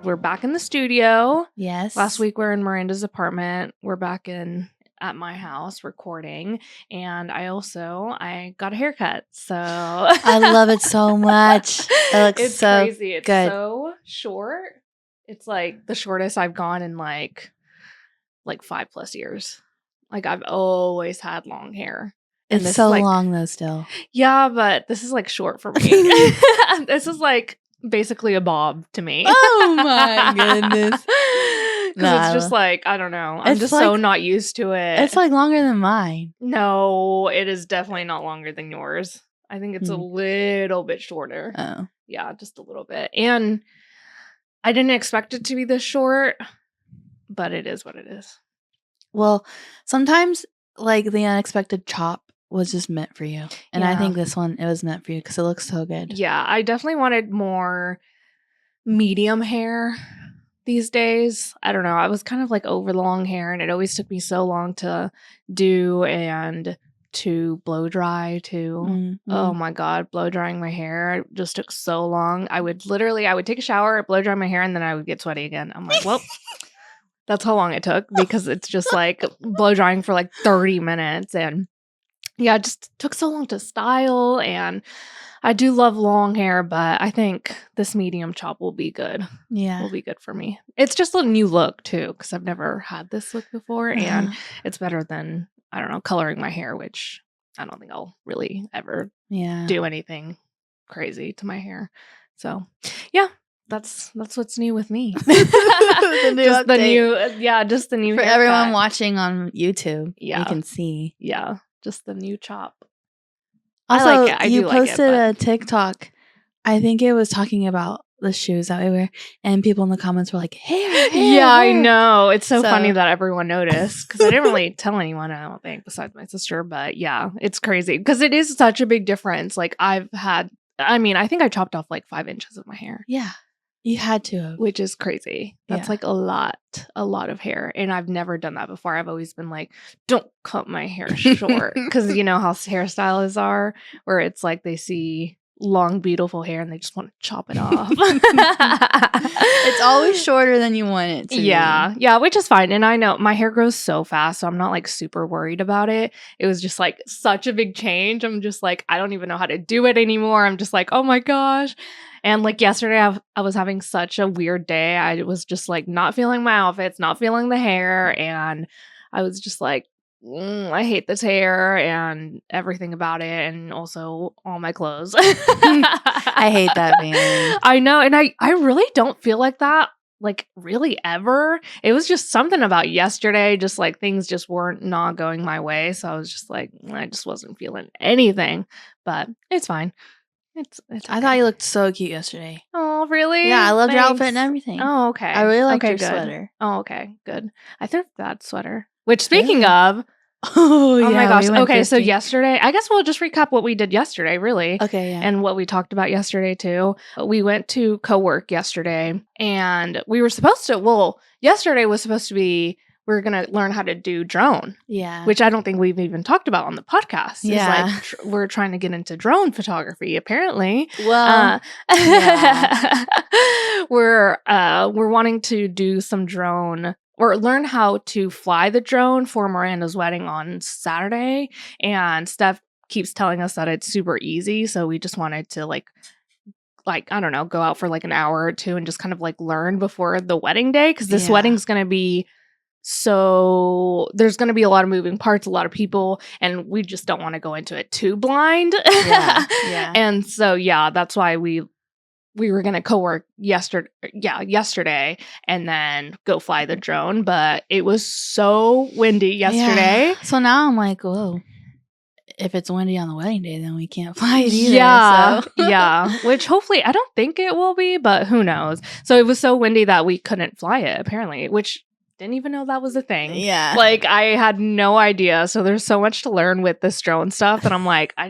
We're back in the studio. Yes. Last week we were in Miranda's apartment. We're back at my house recording, and I got a haircut. So I love it so much. It looks it's so crazy. It's good. so short. It's like the shortest I've gone in like 5+ years. Like I've always had long hair. And It's so long though still. Yeah, but this is like short for me. This is like basically a bob to me. Oh my goodness. Because it's just like, I don't know. I'm just so not used to it. It's like longer than mine. No, it is definitely not longer than yours. I think it's a little bit shorter. Oh. Yeah, just a little bit. And I didn't expect it to be this short, but it is what it is. Well, sometimes like the unexpected chop was just meant for you. And I think this one, it was meant for you because it looks so good. Yeah, I definitely wanted more medium hair these days. I don't know. I was kind of like over the long hair, and it always took me so long to do and to blow dry too. Mm-hmm. Oh my God, blow drying my hair just took so long. I would take a shower, blow dry my hair, and then I would get sweaty again. I'm like, well, that's how long it took because it's just like blow drying for like 30 minutes. And yeah, it just took so long to style, and I do love long hair, but I think this medium chop will be good. Yeah. Will be good for me. It's just a new look too, because I've never had this look before, and it's better than, I don't know, coloring my hair, which I don't think I'll really ever do anything crazy to my hair. So yeah, that's what's new with me. Just the new For haircut. Everyone watching on YouTube, you can see. Yeah. Just the new chop. Also, I like it. You posted a TikTok. I think it was talking about the shoes that we wear, and people in the comments were like, hair. Yeah, I know. It's so funny that everyone noticed because I didn't really tell anyone, I don't think, besides my sister. But yeah, it's crazy because it is such a big difference. Like I think I chopped off like 5 inches of my hair. Yeah. You had to. Which is crazy. That's like a lot of hair. And I've never done that before. I've always been like, don't cut my hair short. Because you know how hairstylists are, where it's like they see long, beautiful hair and they just want to chop it off. It's always shorter than you want it to be. Yeah, which is fine. And I know my hair grows so fast, so I'm not like super worried about it. It was just like such a big change. I'm just like, I don't even know how to do it anymore. I'm just like, oh my gosh. And like yesterday, I was having such a weird day. I was just like not feeling my outfits, not feeling the hair. And I was just like, I hate this hair and everything about it. And also all my clothes. I hate that feeling. I know. And I really don't feel like that, like really ever. It was just something about yesterday. Just like things just weren't not going my way. So I was just like, I just wasn't feeling anything. But it's fine. It's okay. I thought you looked so cute yesterday. Oh, really? Yeah, I loved your outfit and everything. Oh, okay. I really liked your sweater. Oh, okay, good. I thrifted that sweater. Which, speaking of, oh my gosh. Okay, so yesterday, I guess we'll just recap what we did yesterday, really. Okay, yeah. And what we talked about yesterday, too. We went to co-work yesterday, and we were supposed to, yesterday was supposed to be, we're going to learn how to do drone. Yeah. Which I don't think we've even talked about on the podcast. Yeah. It's like we're trying to get into drone photography, apparently. Well, we're wanting to do some drone or learn how to fly the drone for Miranda's wedding on Saturday. And Steph keeps telling us that it's super easy. So we just wanted to like, I don't know, go out for like an hour or two and just kind of like learn before the wedding day. Because this wedding's going to be so there's going to be a lot of moving parts, a lot of people, and we just don't want to go into it too blind. Yeah. And so, that's why we were going to co-work yesterday and then go fly the drone. But it was so windy yesterday. Yeah. So now I'm like, whoa. If it's windy on the wedding day, then we can't fly it either. Yeah, yeah. Which hopefully, I don't think it will be, but who knows? So it was so windy that we couldn't fly it, apparently, which didn't even know that was a thing. Yeah. Like, I had no idea. So there's so much to learn with this drone stuff. And I'm like, I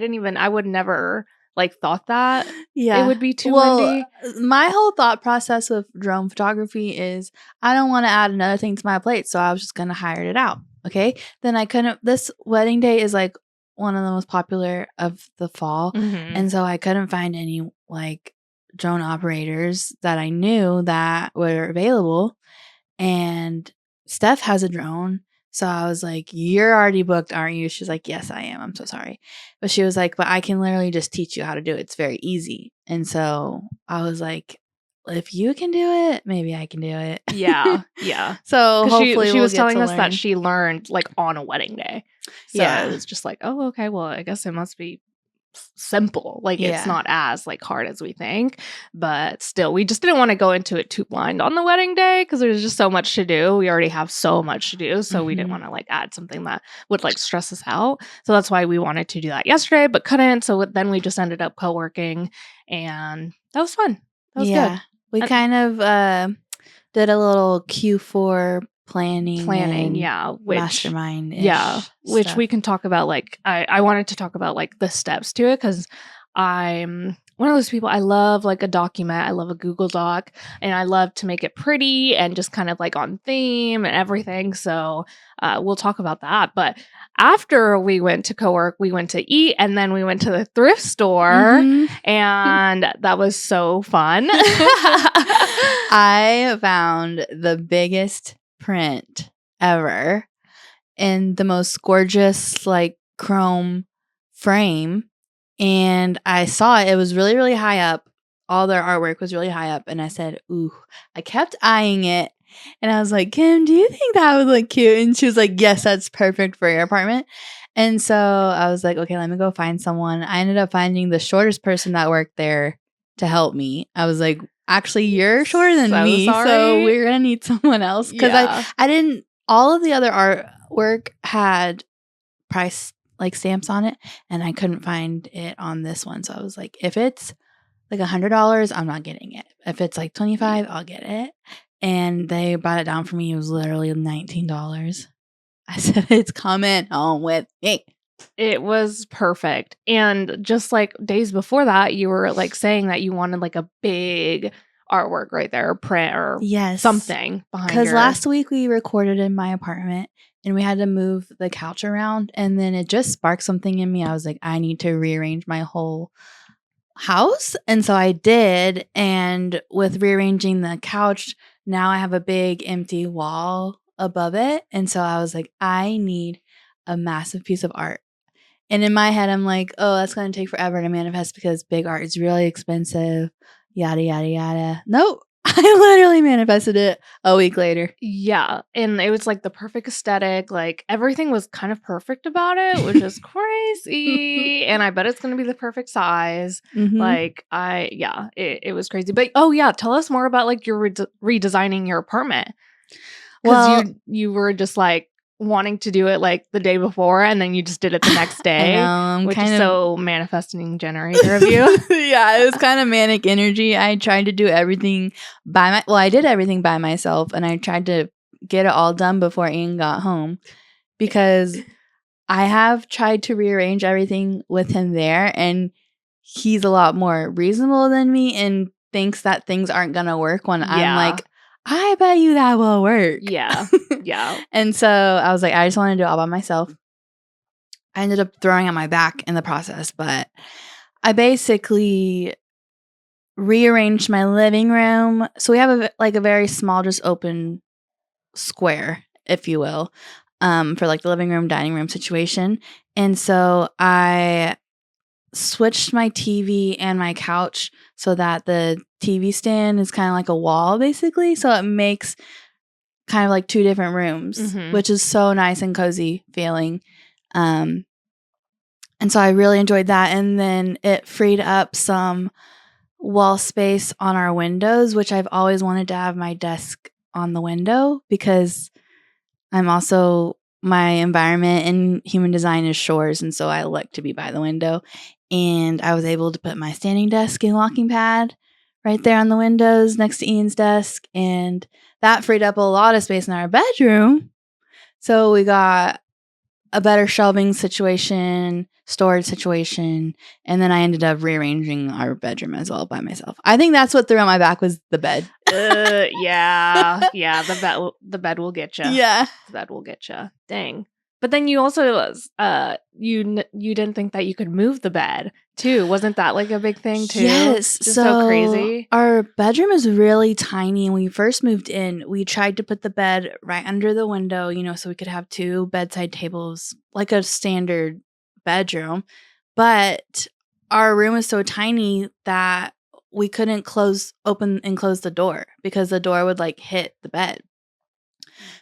would never like thought that it would be too windy. My whole thought process with drone photography is I don't want to add another thing to my plate. So I was just going to hire it out. Okay. Then I couldn't, this wedding day is like one of the most popular of the fall. Mm-hmm. And so I couldn't find any like drone operators that I knew that were available. And Steph has a drone. So I was like, you're already booked, aren't you? She's like, yes, I am. I'm so sorry. But she was like, but I can literally just teach you how to do it. It's very easy. And so I was like, if you can do it, maybe I can do it. Yeah. Yeah. So hopefully she we'll was get telling to us learn. that she learned like on a wedding day. So Yeah. it was just like, oh, okay, well, I guess it must be simple. Like it's Yeah. not as like hard as we think, but still we just didn't want to go into it too blind on the wedding day because there's just so much to do. We already have so much to do, so we didn't want to like add something that would like stress us out. So that's why we wanted to do that yesterday but couldn't. So then we just ended up co-working, and that was fun. That was good. We kind of did a little Q4 planning, yeah, which mastermind, which stuff. we can talk about. Like I wanted to talk about like the steps to it because I'm one of those people. I love like a document. I love a Google Doc, and I love to make it pretty and just kind of like on theme and everything. So we'll talk about that. But after we went to co-work, we went to eat, and then we went to the thrift store, and that was so fun. I found the biggest print ever in the most gorgeous like chrome frame, and I saw it. It was really, really high up. All their artwork was really high up, and I said, ooh. I kept eyeing it, and I was like, Kim, do you think that would look cute? And she was like, yes, that's perfect for your apartment. And so I was like, okay, let me go find someone. I ended up finding the shortest person that worked there to help me. I was like, actually, you're shorter than me, so we're gonna need someone else. Because I didn't, all of the other artwork had price like stamps on it, and I couldn't find it on this one. So I was like, if it's like $100, I'm not getting it. If it's like $25, I'll get it. And they brought it down for me. It was literally $19. I said, it's coming home with me. It was perfect. And just like days before that, you were like saying that you wanted like a big artwork right there, or print or something behind. Because last week we recorded in my apartment and we had to move the couch around, and then it just sparked something in me. I was like, I need to rearrange my whole house. And so I did. And with rearranging the couch, now I have a big empty wall above it. And so I was like, I need a massive piece of art. And in my head, I'm like, oh, that's going to take forever to manifest because big art is really expensive. Yada, yada, yada. Nope. I literally manifested it a week later. Yeah. And it was like the perfect aesthetic. Like everything was kind of perfect about it, which is crazy. And I bet it's going to be the perfect size. Like it was crazy. But oh yeah, tell us more about like your redesigning your apartment. Because you were just like wanting to do it like the day before, and then you just did it the next day. I know, which is so manifesting generator of you. Yeah, it was kind of manic energy. I tried to do everything I did everything by myself, and I tried to get it all done before Ian got home because I have tried to rearrange everything with him there, and he's a lot more reasonable than me and thinks that things aren't gonna work when I'm like, I bet you that will work. Yeah. Yeah. And so I was like, I just want to do it all by myself. I ended up throwing out my back in the process, but I basically rearranged my living room. So we have a very small, just open square, if you will, for like the living room, dining room situation. And so I switched my TV and my couch so that the TV stand is kind of like a wall, basically. So it makes kind of like two different rooms, which is so nice and cozy feeling. And so I really enjoyed that. And then it freed up some wall space on our windows, which I've always wanted to have my desk on the window because my environment in human design is shores. And so I like to be by the window. And I was able to put my standing desk and walking pad right there on the windows next to Ian's desk. And that freed up a lot of space in our bedroom. So we got a better shelving situation, storage situation. And then I ended up rearranging our bedroom as well by myself. I think that's what threw on my back was the bed. Yeah. The bed will get you. Yeah. The bed will get you. Dang. But then you also you didn't think that you could move the bed too. Wasn't that like a big thing too? Yes. Just so crazy. Our bedroom is really tiny. When we first moved in, we tried to put the bed right under the window, so we could have 2 bedside tables, like a standard bedroom. But our room is so tiny that we couldn't open and close the door because the door would like hit the bed.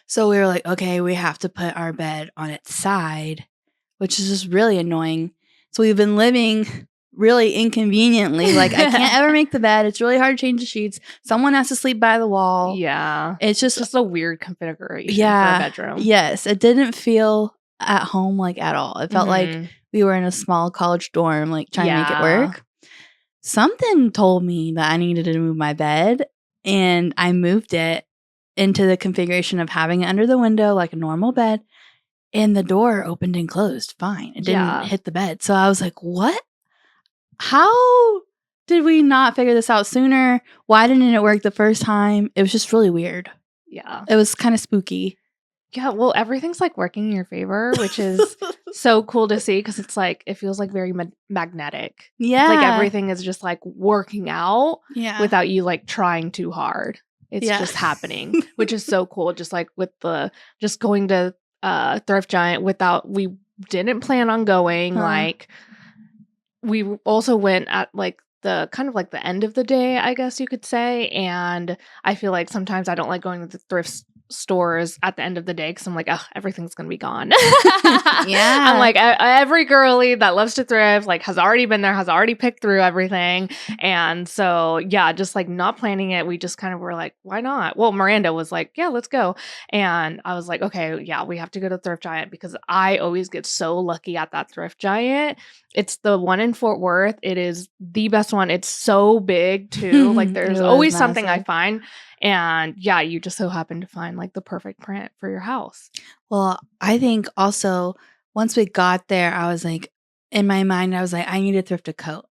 So we were like, okay, we have to put our bed on its side, which is just really annoying. So we've been living really inconveniently. Like, I can't ever make the bed. It's really hard to change the sheets. Someone has to sleep by the wall. Yeah. It's just a weird configuration for a bedroom. Yes. It didn't feel at home like at all. It felt like we were in a small college dorm, like trying to make it work. Something told me that I needed to move my bed, and I moved it into the configuration of having it under the window like a normal bed, and the door opened and closed fine. It didn't hit the bed. So I was like, what? How did we not figure this out sooner? Why didn't it work the first time? It was just really weird. Yeah. It was kind of spooky. Yeah, well, everything's like working in your favor, which is so cool to see because it's like it feels like very magnetic. Yeah. Like everything is just like working out without without you like trying too hard. It's just happening, which is so cool. Just like with just going to Thrift Giant we didn't plan on going. Like we also went at like the kind of like the end of the day, I guess you could say. And I feel like sometimes I don't like going to the thrift stores at the end of the day because I'm like, oh, everything's gonna be gone. I'm like, every girly that loves to thrift like has already been there, has already picked through everything. And so just like not planning it, we just kind of were like, why not? Well, Miranda was like, yeah, let's go. And I was like, okay, yeah, we have to go to Thrift Giant because I always get so lucky at that Thrift Giant. It's the one in Fort Worth. It is the best one. It's so big too. Like there's always something I find. And you just so happen to find like the perfect print for your house. Well, I think also once we got there, I was like, in my mind, I was like, I need to thrift a coat.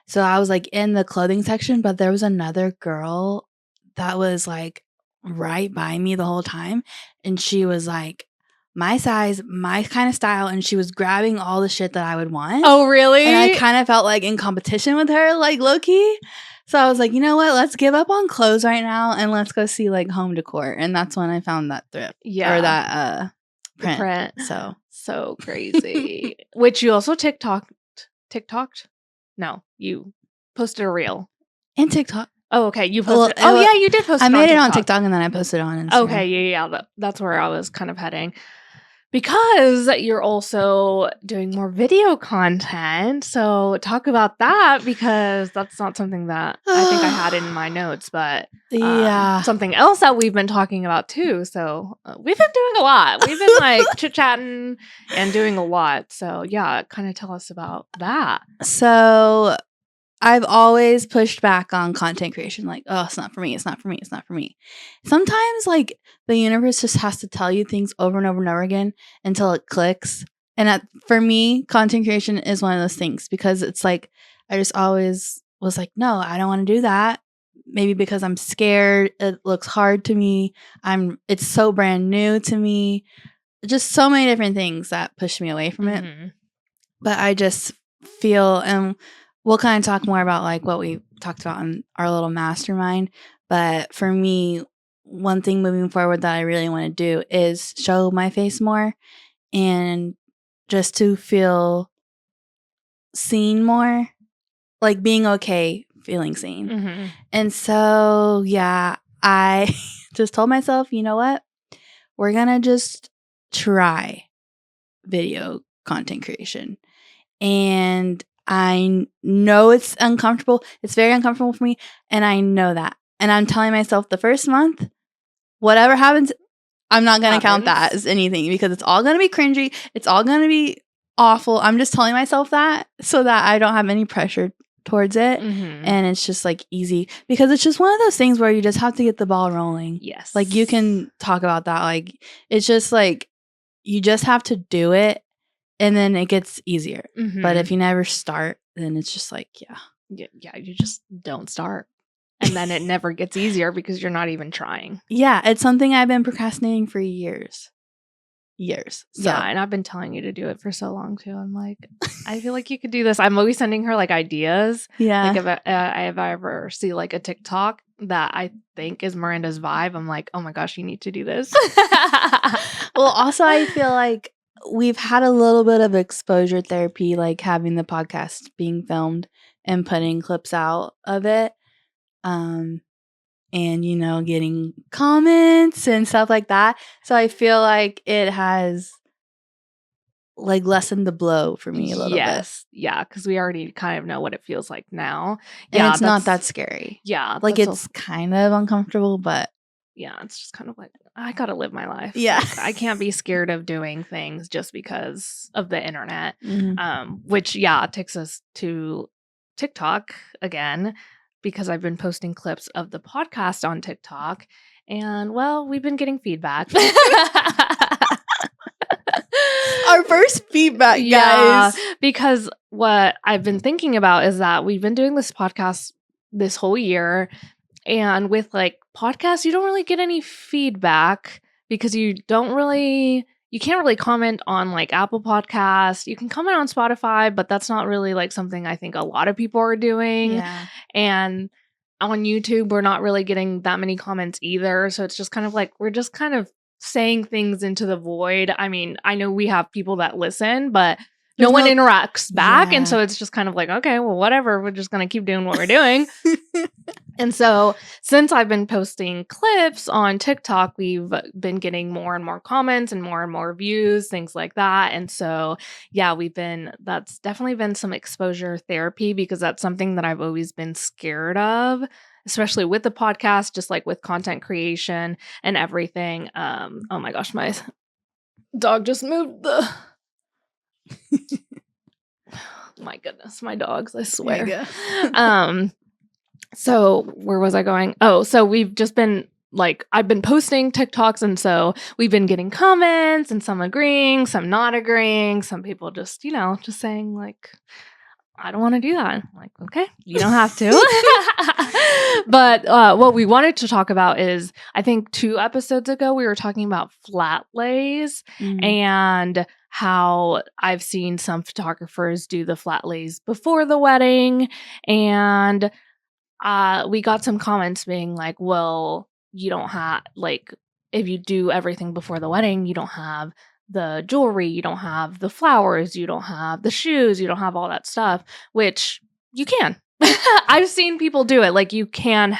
So I was like in the clothing section, but there was another girl that was like right by me the whole time. And she was like, my size, my kind of style. And she was grabbing all the shit that I would want. Oh, really? And I kind of felt like in competition with her, like low-key. So I was like, you know what? Let's give up on clothes right now and let's go see like home decor. And that's when I found that thrift. Yeah. Or that print. So crazy. Which you also TikToked? No, you posted a reel. And TikTok. Oh, okay. You posted. You did post. I made it on TikTok and then I posted it on Instagram. Okay, yeah. That's where I was kind of heading. Because you're also doing more video content. So talk about that because that's not something that I think I had in my notes, but something else that we've been talking about too. So we've been doing a lot. We've been like chit-chatting and doing a lot. So kind of tell us about that. So I've always pushed back on content creation. Like, oh, it's not for me. It's not for me. It's not for me. Sometimes like the universe just has to tell you things over and over and over again until it clicks. And for me, content creation is one of those things because it's like, I just always was like, no, I don't want to do that. Maybe because I'm scared. It looks hard to me. It's so brand new to me. Just so many different things that push me away from it. But I just feel, and we'll kind of talk more about like what we talked about in our little mastermind. But for me, one thing moving forward that I really want to do is show my face more and just to feel seen more, like being okay feeling seen. And so, I just told myself, you know what? We're going to just try video content creation. And I know it's uncomfortable. It's very uncomfortable for me. And I know that. And I'm telling myself the first month, whatever happens, I'm not going to count that as anything because it's all going to be cringy. It's all going to be awful. I'm just telling myself that so that I don't have any pressure towards it. And it's just like easy because it's just one of those things where you just have to get the ball rolling. Yes. Like you can talk about that. Like it's just like you just have to do it. And then it gets easier. But if you never start, then it's just like, you just don't start. And then it never gets easier because you're not even trying. Yeah, it's something I've been procrastinating for years. years. So. Yeah, and I've been telling you to do it for so long too. I'm like, I feel like you could do this. I'm always sending her like ideas. Yeah. Like if I ever see like a TikTok that I think is Miranda's vibe, I'm like, oh my gosh, you need to do this. Well, also I feel like we've had a little bit of exposure therapy, like having the podcast being filmed and putting clips out of it. And, you know, getting comments and stuff like that. So I feel like it has like lessened the blow for me a little bit. Yeah, because we already kind of know what it feels like now. And Yeah, it's not that scary. Yeah. Like it's kind of uncomfortable, but yeah, it's just kind of like, I gotta live my life. Yeah. Like, I can't be scared of doing things just because of the internet. Mm-hmm. Which, takes us to TikTok again, because I've been posting clips of the podcast on TikTok. And, well, we've been getting feedback. Our first feedback, guys. Yeah, because what I've been thinking about is that we've been doing this podcast this whole year. And with like podcasts, you don't really get any feedback because you can't really comment on like Apple Podcasts. You can comment on Spotify, but that's not really like something I think a lot of people are doing. Yeah. And on YouTube, we're not really getting that many comments either. So it's just kind of like, we're just kind of saying things into the void. I mean, I know we have people that listen, but no one interacts back. Yeah. And so it's just kind of like, okay, well, whatever. We're just going to keep doing what we're doing. And so since I've been posting clips on TikTok, we've been getting more and more comments and more views, things like that. And so, yeah, that's definitely been some exposure therapy, because that's something that I've always been scared of, especially with the podcast, just like with content creation and everything. Oh my gosh, my dog just moved the... My goodness, my dogs, I swear. So where was I going? Oh, so we've just been like, I've been posting TikToks, and so we've been getting comments, and some agreeing, some not agreeing, some people just, just saying like, I don't want to do that. I'm like, okay, you don't have to. But what we wanted to talk about is, I think 2 episodes ago, we were talking about flat lays and how I've seen some photographers do the flat lays before the wedding. And we got some comments being like, well, you don't have, like, if you do everything before the wedding, you don't have the jewelry, you don't have the flowers, you don't have the shoes, you don't have all that stuff, which you can. I've seen people do it. Like, you can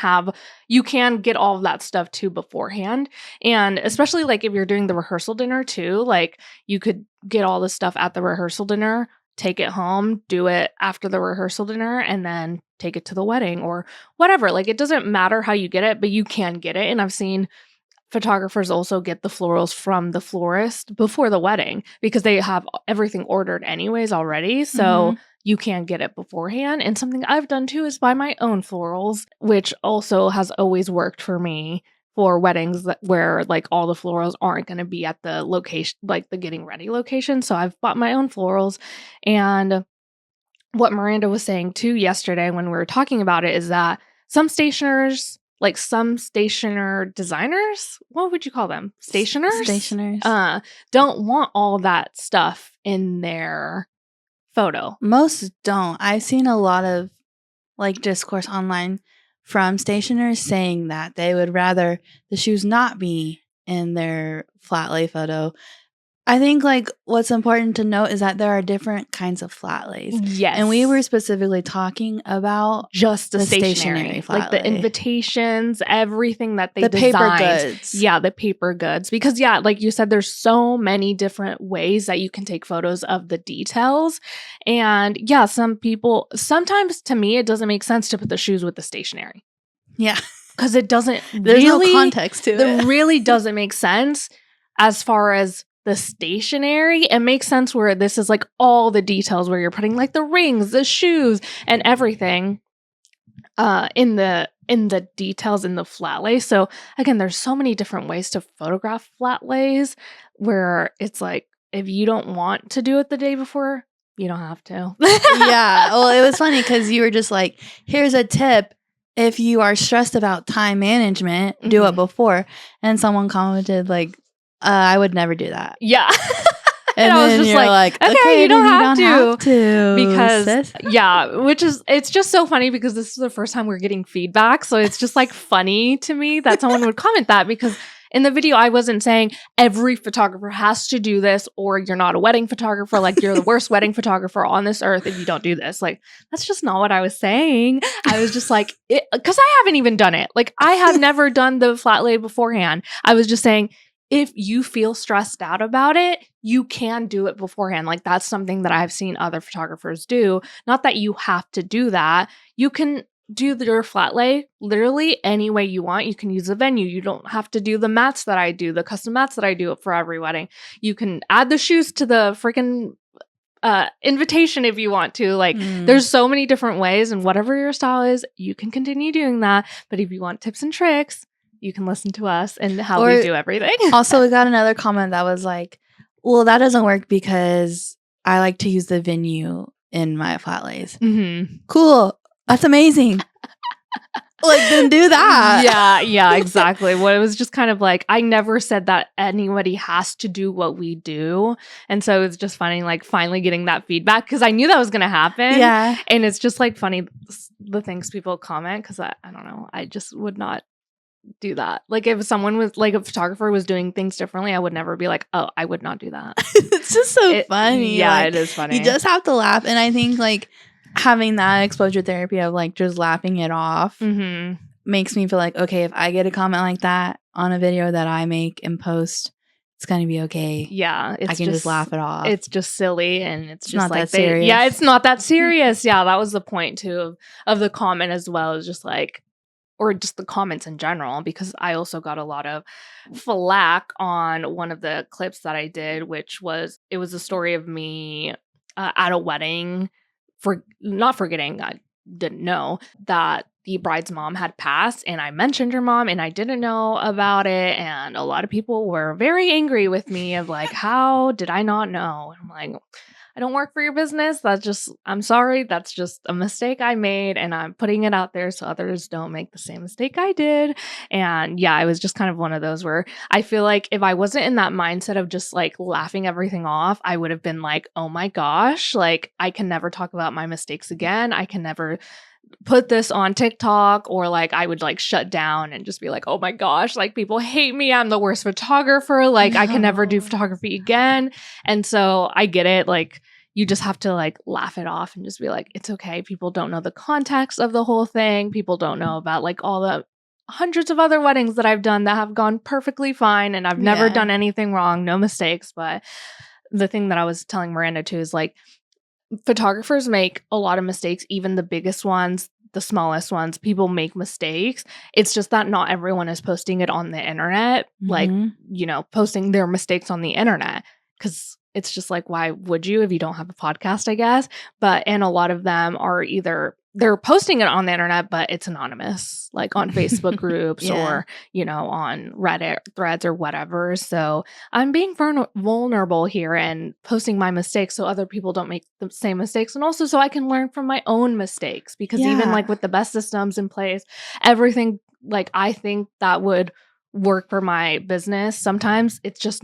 get all of that stuff too beforehand. And especially like if you're doing the rehearsal dinner too, like you could get all the stuff at the rehearsal dinner, take it home, do it after the rehearsal dinner, and then take it to the wedding or whatever. Like, it doesn't matter how you get it, but you can get it. And I've seen photographers also get the florals from the florist before the wedding because they have everything ordered anyways already. So you can get it beforehand. And something I've done too is buy my own florals, which also has always worked for me for weddings where like all the florals aren't going to be at the location, like the getting ready location. So I've bought my own florals. And what Miranda was saying too yesterday when we were talking about it is that some stationers, like some stationer designers, what would you call them? Stationers, don't want all that stuff in their photo. Most don't. I've seen a lot of like discourse online from stationers saying that they would rather the shoes not be in their flat lay photo. I think like what's important to note is that there are different kinds of flat lays. Yes. And we were specifically talking about just the stationary flat like lay. The invitations, everything that they designed. Paper goods. Yeah, the paper goods. Because yeah, like you said, there's so many different ways that you can take photos of the details. And yeah, sometimes to me, it doesn't make sense to put the shoes with the stationary. Yeah. Because it doesn't There's no context to it. It really doesn't make sense as far as the stationary. It makes sense where this is like all the details where you're putting like the rings, the shoes, and everything in the details in the flat lay. So again, there's so many different ways to photograph flat lays where it's like, if you don't want to do it the day before, you don't have to. Yeah. Well, it was funny because you were just like, here's a tip. If you are stressed about time management, do it before. And someone commented like, I would never do that. Yeah. And I was then just you're like, okay, okay, you then don't have to. Because, sis. yeah, it's just so funny because this is the first time we're getting feedback. So it's just like funny to me that someone would comment that, because in the video, I wasn't saying every photographer has to do this, or you're not a wedding photographer. Like, you're the worst wedding photographer on this earth if you don't do this. Like, that's just not what I was saying. I was just like, because I haven't even done it. Like, I have never done the flat lay beforehand. I was just saying, if you feel stressed out about it, you can do it beforehand. Like, that's something that I've seen other photographers do. Not that you have to do that. You can do your flat lay literally any way you want. You can use a venue. You don't have to do the mats that I do, the custom mats that I do for every wedding. You can add the shoes to the freaking invitation if you want to. Like, there's so many different ways, and whatever your style is, you can continue doing that. But if you want tips and tricks, you can listen to us and how we do everything. Also, we got another comment that was like, well, that doesn't work because I like to use the venue in my flat lays. Cool. That's amazing. Like, then do that. Yeah, exactly. Well, it was just kind of like, I never said that anybody has to do what we do. And so it's just funny, like, finally getting that feedback, because I knew that was going to happen. Yeah. And it's just like funny, the things people comment, because I don't know. I just would not do that. Like, if someone was like, a photographer was doing things differently, I would never be like, oh, I would not do that. It's just so funny. Yeah, like, it is funny. You just have to laugh. And I think like having that exposure therapy of like just laughing it off makes me feel like, okay, if I get a comment like that on a video that I make and post, it's gonna be okay. Yeah, I can just laugh it off. It's just silly, and it's just not like that serious. Yeah, it's not that serious. Yeah, that was the point too of the comment as well. Is just like, or just the comments in general, because I also got a lot of flack on one of the clips that I did, which was, it was a story of me at a wedding, for not forgetting, I didn't know that the bride's mom had passed, and I mentioned her mom and I didn't know about it, and a lot of people were very angry with me of like, how did I not know? And I'm like, I don't work for your business. I'm sorry. That's just a mistake I made, and I'm putting it out there so others don't make the same mistake I did. And yeah, it was just kind of one of those where I feel like if I wasn't in that mindset of just like laughing everything off, I would have been like, oh my gosh, like, I can never talk about my mistakes again. I can never put this on TikTok, or like I would like shut down and just be like, oh my gosh, like, people hate me. I'm the worst photographer. Like, I can never do photography again. And so I get it. Like, you just have to like laugh it off and just be like, it's okay. People don't know the context of the whole thing. People don't know about like all the hundreds of other weddings that I've done that have gone perfectly fine, and I've never done anything wrong, no mistakes. But the thing that I was telling Miranda too is like, photographers make a lot of mistakes, even the biggest ones, the smallest ones. People make mistakes. It's just that not everyone is posting it on the internet, like, you know, posting their mistakes on the internet, because it's just like, why would you if you don't have a podcast, I guess? And a lot of them are either they're posting it on the internet, but it's anonymous, like on Facebook groups or, you know, on Reddit threads or whatever. So I'm being vulnerable here and posting my mistakes so other people don't make the same mistakes. And also so I can learn from my own mistakes, because even like with the best systems in place, everything, like, I think that would work for my business, sometimes it's just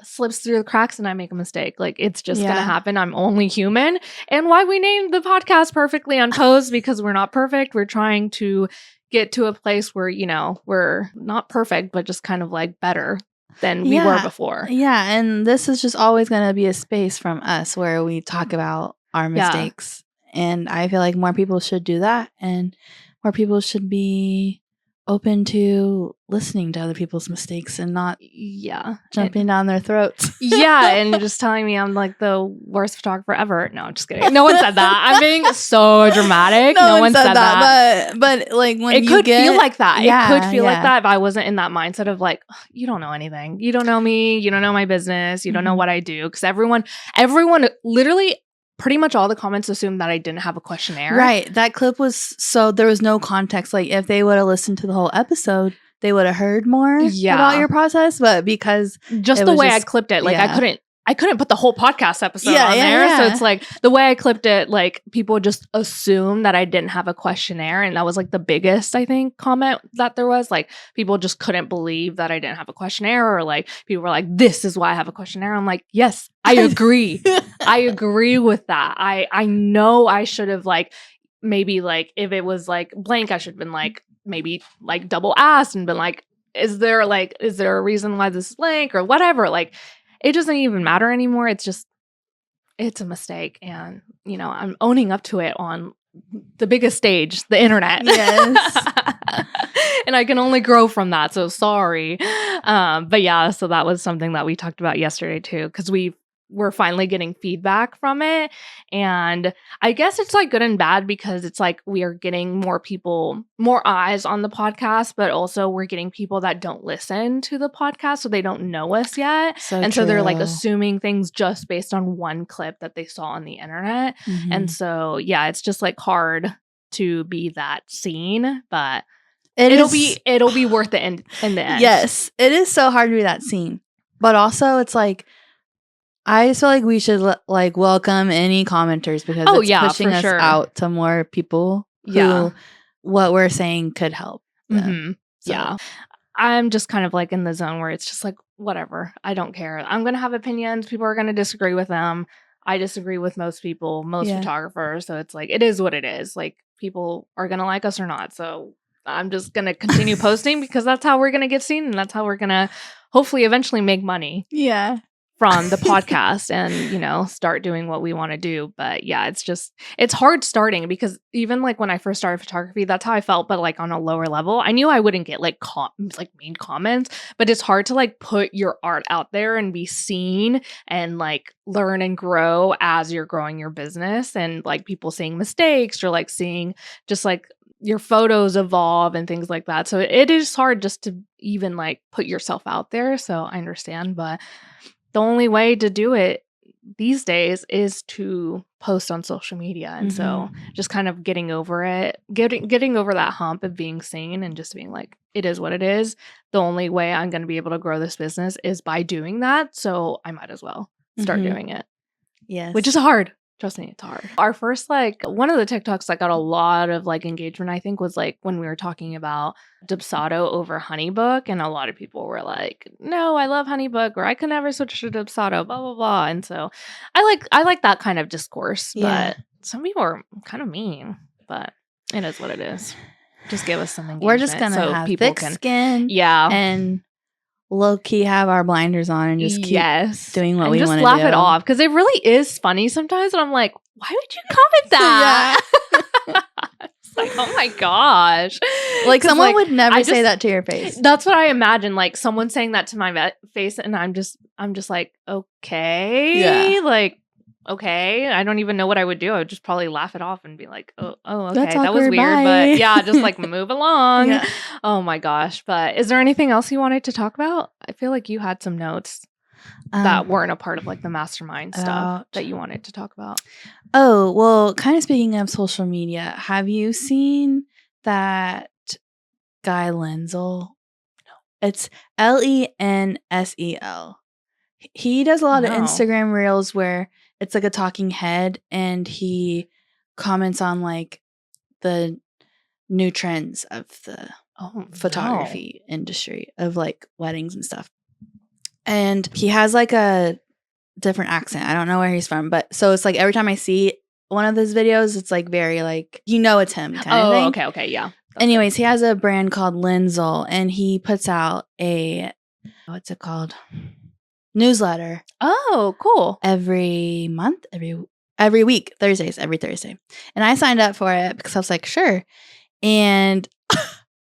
slips through the cracks and I make a mistake. Like, it's just gonna happen. I'm only human. And why we named the podcast Perfectly Unposed, because we're not perfect. We're trying to get to a place where, you know, we're not perfect, but just kind of like better than we were before. Yeah. And this is just always going to be a space from us where we talk about our mistakes. And I feel like more people should do that, and more people should be open to listening to other people's mistakes and not jumping down their throats. And just telling me I'm like the worst photographer ever. No, I'm just kidding. No one said that. I'm being so dramatic. No one said that. But like, when it could feel like that. It could feel like that if I wasn't in that mindset of like, you don't know anything. You don't know me. You don't know my business. You don't know what I do. Because everyone literally, pretty much all the comments assumed that I didn't have a questionnaire. Right. That clip was, so there was no context. Like, if they would have listened to the whole episode, they would have heard more about your process. But because just the way I clipped it, like, I couldn't I couldn't put the whole podcast episode Yeah, on yeah, there. So yeah. it's like the way I clipped it, like people just assume that I didn't have a questionnaire. And that was like the biggest, I think, comment that there was. Like people just couldn't believe that I didn't have a questionnaire, or like people were like, this is why I have a questionnaire. I'm like, yes, I agree. I agree with that. I know I should have like maybe like if it was like blank, I should have been like maybe like double asked and been like, is there a reason why this is blank or whatever? Like it doesn't even matter anymore. It's just, it's a mistake. And, you know, I'm owning up to it on the biggest stage, the internet. Yes. And I can only grow from that. So sorry. But yeah, so that was something that we talked about yesterday too, because we're finally getting feedback from it. And I guess it's like good and bad because it's like we are getting more people, more eyes on the podcast, but also we're getting people that don't listen to the podcast, so they don't know us yet. So they're like assuming things just based on one clip that they saw on the internet. Mm-hmm. And so, yeah, it's just like hard to be that seen, but it'll be worth it in the end. Yes, it is so hard to be that seen. But also it's like, I just feel like we should like welcome any commenters because it's pushing us out to more people who what we're saying could help them. Mm-hmm. So. Yeah. I'm just kind of like in the zone where it's just like, whatever. I don't care. I'm going to have opinions. People are going to disagree with them. I disagree with most people, most photographers. So it's like, it is what it is. Like people are going to like us or not. So I'm just going to continue posting because that's how we're going to get seen. And that's how we're going to hopefully eventually make money. Yeah. From the podcast and, you know, start doing what we want to do. But yeah, it's hard starting because even like when I first started photography, that's how I felt, but like on a lower level. I knew I wouldn't get like mean comments, but it's hard to like put your art out there and be seen and like learn and grow as you're growing your business, and like people seeing mistakes or like seeing just like your photos evolve and things like that. So it is hard just to even like put yourself out there. So I understand, but the only way to do it these days is to post on social media. And so just kind of getting over it, getting over that hump of being seen and just being like, it is what it is. The only way I'm going to be able to grow this business is by doing that. So I might as well start doing it. Yes. Which is hard. Trust me, it's hard. Our first, like, one of the TikToks that got a lot of, like, engagement, I think, was, like, when we were talking about Dubsado over HoneyBook, and a lot of people were like, no, I love HoneyBook, or I could never switch to Dubsado, blah, blah, blah. And so I like that kind of discourse, but some people are kind of mean, but it is what it is. Just give us some engagement. We're just going to have thick skin. Yeah. And low-key have our blinders on and just keep doing what we want to do. Just laugh it off, because it really is funny sometimes, and I'm like, why would you comment that? It's like, oh my gosh. Like someone would never say that to your face. That's what I imagine, like someone saying that to my face, and I'm just like, okay. Yeah. Like, okay, I don't even know what I would do. I would just probably laugh it off and be like, oh, okay, that was weird. Bye. But yeah, just like move along. Yeah. Oh my gosh. But is there anything else you wanted to talk about? I feel like you had some notes that weren't a part of like the mastermind stuff that you wanted to talk about. Oh, well, kind of speaking of social media, have you seen that guy Lenzel? No. It's Lensel. He does a lot of Instagram reels where it's like a talking head, and he comments on like the new trends of the photography industry of like weddings and stuff. And he has like a different accent. I don't know where he's from, but so it's like every time I see one of his videos, it's like very like, you know, it's him kind of thing. Okay, yeah. Anyways, he has a brand called Lenzel, and he puts out a, what's it called? Newsletter. Oh, cool. Every month, every week, Thursdays, every Thursday. And I signed up for it because I was like, sure. And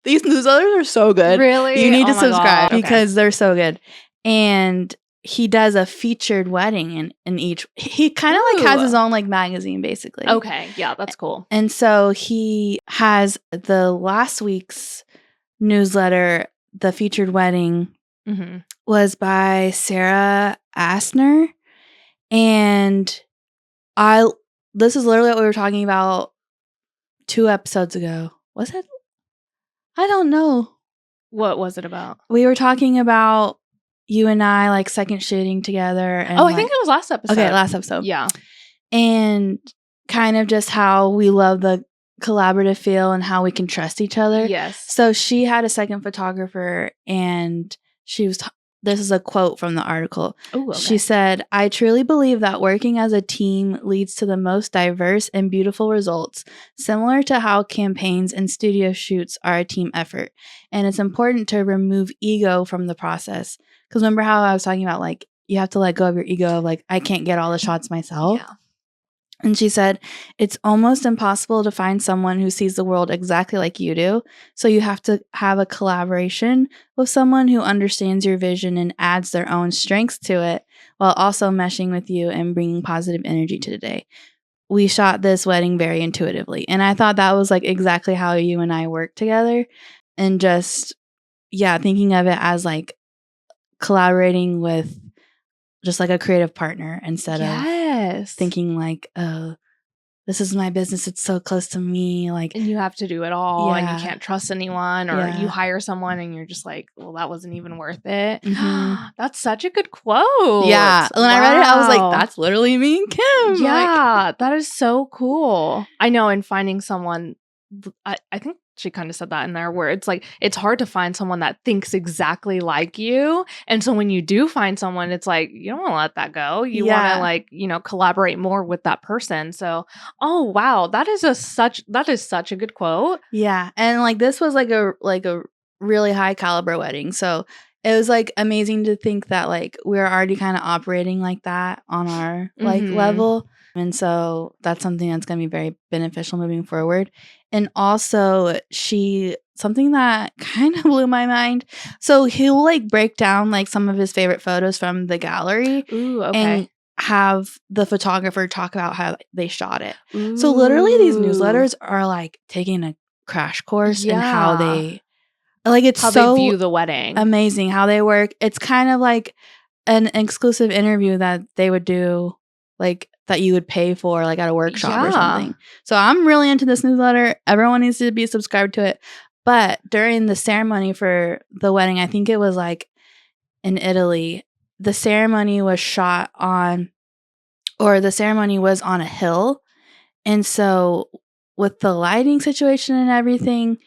these newsletters are so good. Really? You need to subscribe because they're so good. And he does a featured wedding in each. He kind of like has his own like magazine, basically. Okay. Yeah, that's cool. And so he has the last week's newsletter, the featured wedding. Was by Sarah Asner, and this is literally what we were talking about 2 episodes ago. Was it? I don't know. What was it about? We were talking about you and I like second shooting together. And I think it was last episode. Okay, last episode. Yeah. And kind of just how we love the collaborative feel and how we can trust each other. Yes. So she had a second photographer, and she was this is a quote from the article. Ooh, okay. She said, "I truly believe that working as a team leads to the most diverse and beautiful results, similar to how campaigns and studio shoots are a team effort. And it's important to remove ego from the process." Because remember how I was talking about, like, you have to let go of your ego of, like, I can't get all the shots myself. Yeah. And she said, "It's almost impossible to find someone who sees the world exactly like you do. So you have to have a collaboration with someone who understands your vision and adds their own strengths to it while also meshing with you and bringing positive energy to the day. We shot this wedding very intuitively." And I thought that was like exactly how you and I work together. And just, yeah, thinking of it as like collaborating with just like a creative partner instead of thinking like, oh, this is my business, it's so close to me, like, and you have to do it all, and you Yeah. can't trust anyone, or Yeah. you hire someone and you're just like, well, that wasn't even worth it. Mhm. That's such a good quote. Yeah. When I read it, I was Wow. like, that's literally me and Kim. Like, Yeah, that is so cool. I know, and finding someone, I think she kind of said that in there, where it's like, it's hard to find someone that thinks exactly like you. And so when you do find someone, it's like, you don't want to let that go. You want Yeah. to, like, you know, collaborate more with that person. So, oh, wow, that is such a good quote. yeah. And like this was like a really high caliber wedding. So it was like amazing to think that like we're already kind of operating like that on our like Mhm. level. And so that's something that's going to be very beneficial moving forward. And also something that kind of blew my mind. So he'll like break down like some of his favorite photos from the gallery. Ooh, okay. And have the photographer talk about how they shot it. So literally these newsletters are like taking a crash course in how they, like, it's how so they view the wedding. amazing how they work. It's kind of like an exclusive interview that they would do, like that you would pay for, like at a workshop or something. So I'm really into this newsletter. Everyone needs to be subscribed to it. But during the ceremony for the wedding, I think it was like in Italy, the ceremony was on a hill. And so with the lighting situation and everything,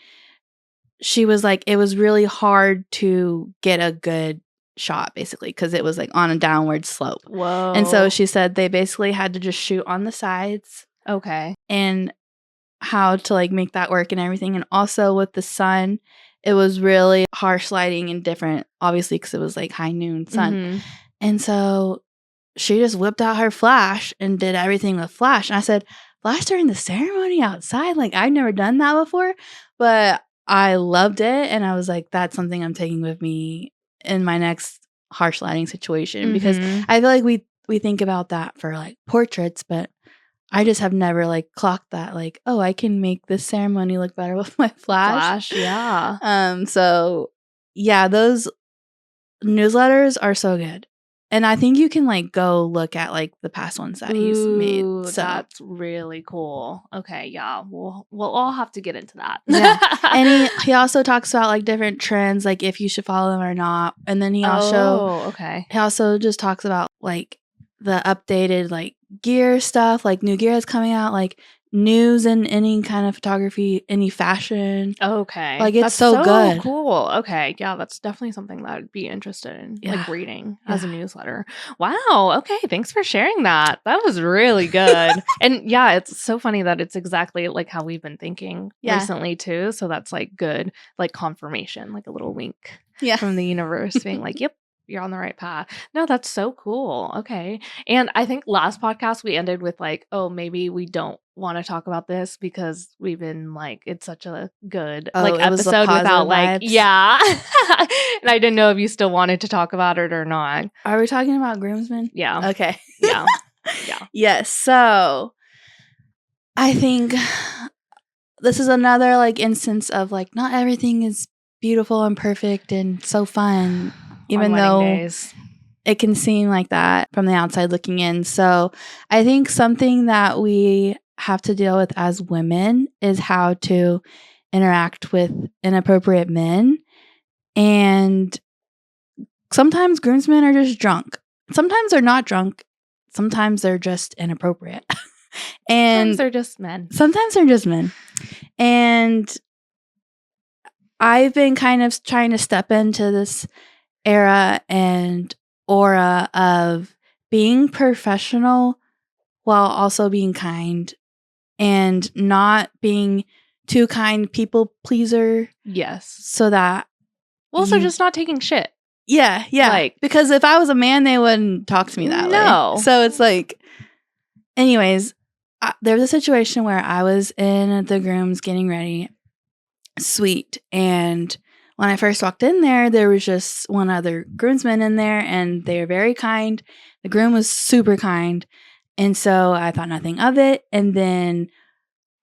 she was like, it was really hard to get a good shot, basically, because it was like on a downward slope. Whoa. And so she said they basically had to just shoot on the sides. Okay. And how to like make that work and everything. And also with the sun, it was really harsh lighting and different, obviously, because it was like high noon sun. Mhm. And so she just whipped out her flash and did everything with flash. And I said, flash during the ceremony outside? Like, I've never done that before, but I loved it. And I was like, that's something I'm taking with me in my next harsh lighting situation. Because Mhm. I feel like we think about that for like portraits, but I just have never like clocked that, like, oh, I can make this ceremony look better with my flash. Yeah. So yeah, those newsletters are so good. And I think you can like go look at like the past ones that he's made. Ooh, So that's really cool. Okay, yeah, we'll all have to get into that. yeah. And he also talks about like different trends, like if you should follow them or not. And then he also just talks about like the updated like gear stuff, like new gear that's coming out, like news and any kind of photography, any fashion. Okay. Like, it's That's so good. Cool. Okay. Yeah, that's definitely something that I'd be interested in, like reading as a newsletter. Wow. Okay. Thanks for sharing that. That was really good. And yeah, it's so funny that it's exactly like how we've been thinking recently too. So that's like good, like confirmation, like a little wink from the universe being like, yep, you're on the right path. No, that's so cool. Okay. And I think last podcast we ended with like, oh, maybe we don't want to talk about this because we've been like, it's such a good like episode without like, vibes. yeah. And I didn't know if you still wanted to talk about it or not. Are we talking about groomsmen? Yeah. Okay. Yeah. Yeah. Yes. So I think this is another like instance of like not everything is beautiful and perfect and so fun, even though it can seem like that from the outside looking in. So I think something that we have to deal with as women is how to interact with inappropriate men and sometimes groomsmen are just drunk. Sometimes they're not drunk. Sometimes they're just inappropriate. And Sometimes they're just men. Sometimes they're just men. And I've been kind of trying to step into this era and aura of being professional while also being kind and not being too kind people pleaser. Yes. So that also just not taking shit. Yeah. Like, because if I was a man, they wouldn't talk to me that way. So it's like, anyways, there was a situation where I was in the grooms getting ready. Sweet. And when I first walked in there was just one other groomsman in there, and they were very kind. The groom was super kind. And so I thought nothing of it. And then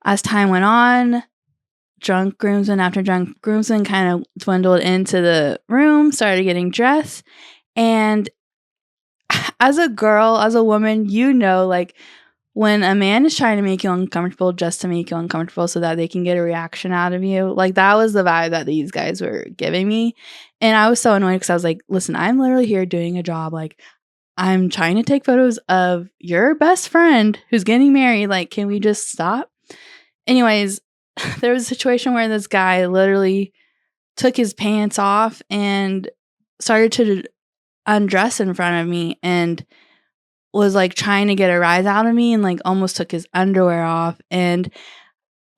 as time went on, drunk groomsmen after drunk groomsmen kind of dwindled into the room, started getting dressed. And as a girl, as a woman, like, when a man is trying to make you uncomfortable just to make you uncomfortable so that they can get a reaction out of you, like, that was the vibe that these guys were giving me. And I was so annoyed because I was like, listen, I'm literally here doing a job. Like, I'm trying to take photos of your best friend who's getting married. Like, can we just stop? Anyways, there was a situation where this guy literally took his pants off and started to undress in front of me and was like trying to get a rise out of me and like almost took his underwear off. And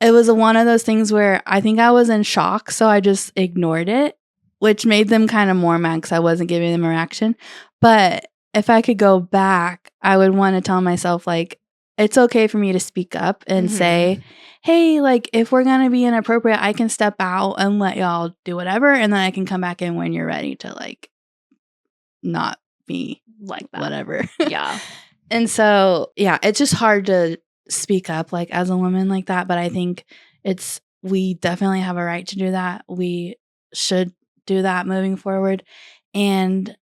it was one of those things where I think I was in shock, so I just ignored it, which made them kind of more mad because I wasn't giving them a reaction. But if I could go back, I would want to tell myself, like, it's okay for me to speak up and say, hey, like, if we're going to be inappropriate, I can step out and let y'all do whatever, and then I can come back in when you're ready to, like, not be like that. Whatever. Yeah. And so, yeah, it's just hard to speak up, like, as a woman like that. But I think we definitely have a right to do that. We should do that moving forward. And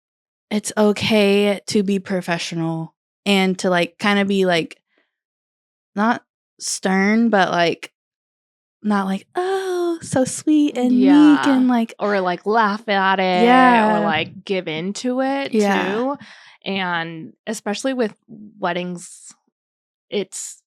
it's okay to be professional and to, like, kind of be, like, not stern, but, like, not like, oh, so sweet and meek and, like, or like laugh at it, or like give into it too. And especially with weddings, it's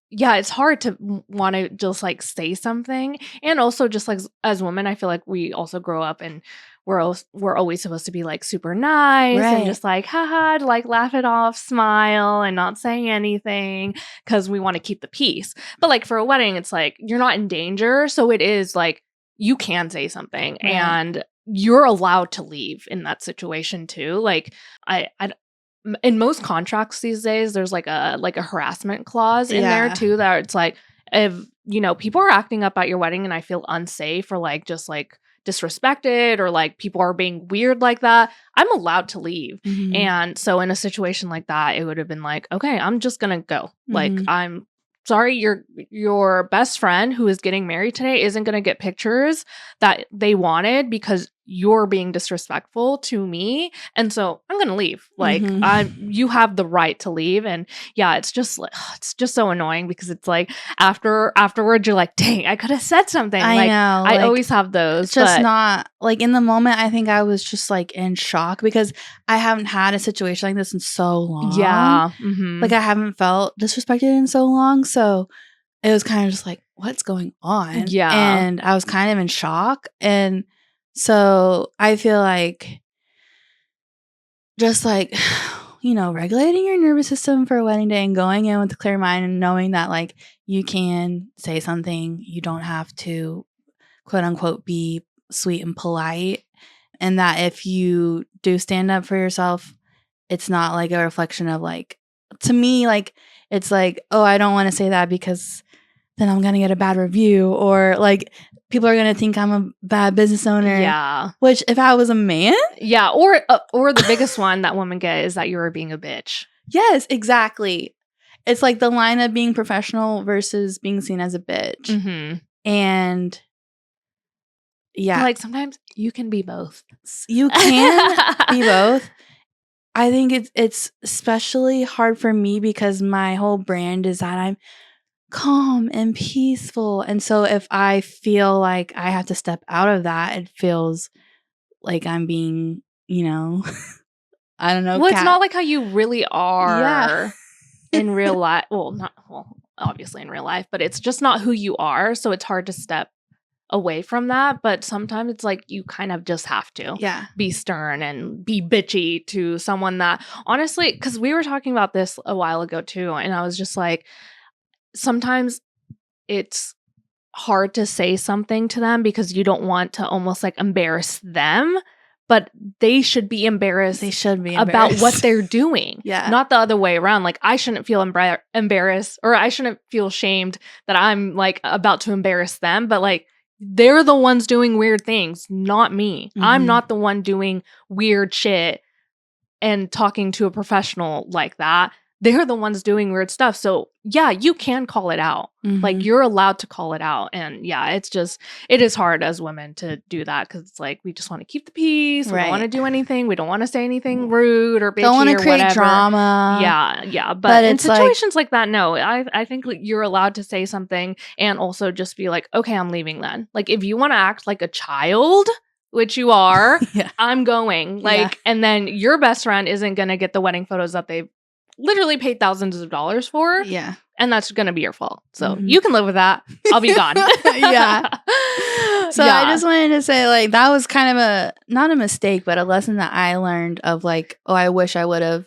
hard to want to just like say something. And also just like as women, I feel like we also grow up and we're always supposed to be like super nice and just like haha, like laugh it off, smile, and not say anything because we want to keep the peace. But like for a wedding, it's like you're not in danger, so it is like you can say something and you're allowed to leave in that situation too. Like I in most contracts these days, there's like a harassment clause in there too, that it's like, if people are acting up at your wedding and I feel unsafe or like just like disrespected or like people are being weird like that, I'm allowed to leave. And so in a situation like that, it would have been like, okay, I'm just gonna go. Like, I'm sorry, your best friend who is getting married today isn't gonna get pictures that they wanted because you're being disrespectful to me, and so I'm gonna leave. Like, you have the right to leave. And yeah, it's just like, it's just so annoying because it's like afterwards you're like, dang, I could have said something. I know, I always have those. It's just not like in the moment. I think I was just like in shock because I haven't had a situation like this in so long. Like, I haven't felt disrespected in so long, so it was kind of just like, what's going on? And I was kind of in shock. And so I feel like just like, regulating your nervous system for a wedding day and going in with a clear mind and knowing that, like, you can say something. You don't have to, quote unquote, be sweet and polite. And that if you do stand up for yourself, it's not like a reflection of, like, to me, like, it's like, oh, I don't want to say that because then I'm going to get a bad review, or like people are going to think I'm a bad business owner. Yeah. Which if I was a man. Yeah. Or the biggest one that women get is that you're being a bitch. Yes, exactly. It's like the line of being professional versus being seen as a bitch. And yeah. Like sometimes you can be both. You can be both. I think it's especially hard for me because my whole brand is that I'm calm and peaceful. And so if I feel like I have to step out of that, it feels like I'm being, I don't know. Well, it's not like how you really are Yeah. in real life. Well, obviously in real life, but it's just not who you are. So it's hard to step away from that. But sometimes it's like you kind of just have to be stern and be bitchy to someone that honestly, because we were talking about this a while ago too. And I was just like, sometimes it's hard to say something to them because you don't want to almost like embarrass them, but they should be embarrassed. They should be about what they're doing. Yeah. Not the other way around. Like I shouldn't feel embarrassed, or I shouldn't feel shamed that I'm like about to embarrass them, but like they're the ones doing weird things, not me. I'm not the one doing weird shit and talking to a professional like that. They're the ones doing weird stuff. So yeah, you can call it out. Like you're allowed to call it out. And yeah, it is hard as women to do that because it's like we just want to keep the peace. We don't want to do anything. We don't want to say anything rude or bitchy don't want to create whatever. drama. Yeah. But in situations like that, no, I think you're allowed to say something and also just be like, okay, I'm leaving then. Like if you want to act like a child, which you are, I'm going. Like, and then your best friend isn't going to get the wedding photos that they've literally paid thousands of dollars for. Yeah. And that's going to be your fault. So you can live with that. I'll be gone. Yeah. So I just wanted to say, like, that was kind of not a mistake, but a lesson that I learned of like, oh, I wish I would have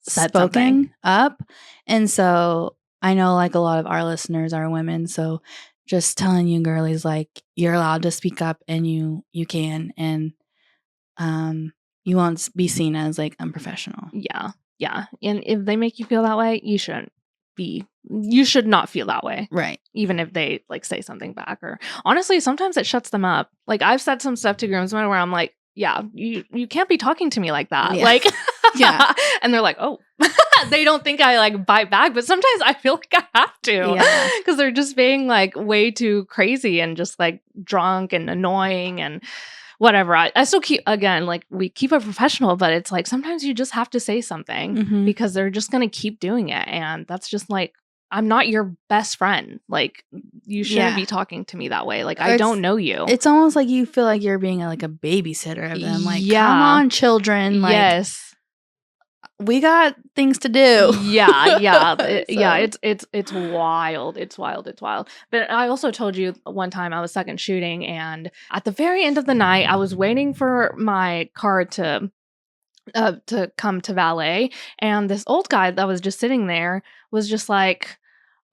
spoken up. And so I know like a lot of our listeners are women. So just telling you girlies, like, you're allowed to speak up and you can. And you won't be seen as like unprofessional. Yeah. And if they make you feel that way, you should not feel that way. Right. Even if they like say something back, or honestly, sometimes it shuts them up. Like I've said some stuff to groomsmen where I'm like, yeah, you can't be talking to me like that. Yeah. Like, yeah. And they're like, oh, they don't think I like bite back, but sometimes I feel like I have to because they're just being like way too crazy and just like drunk and annoying and whatever. I still keep, again, like we keep it professional, but it's like sometimes you just have to say something because they're just going to keep doing it. And that's just like, I'm not your best friend. Like you shouldn't be talking to me that way. Like I don't know you. It's almost like you feel like you're being like a babysitter of them. Like, come on, children. Like, yes. We got things to do. Yeah. It's wild. It's wild. But I also told you one time I was second shooting, and at the very end of the night, I was waiting for my car to come to valet, and this old guy that was just sitting there was just like,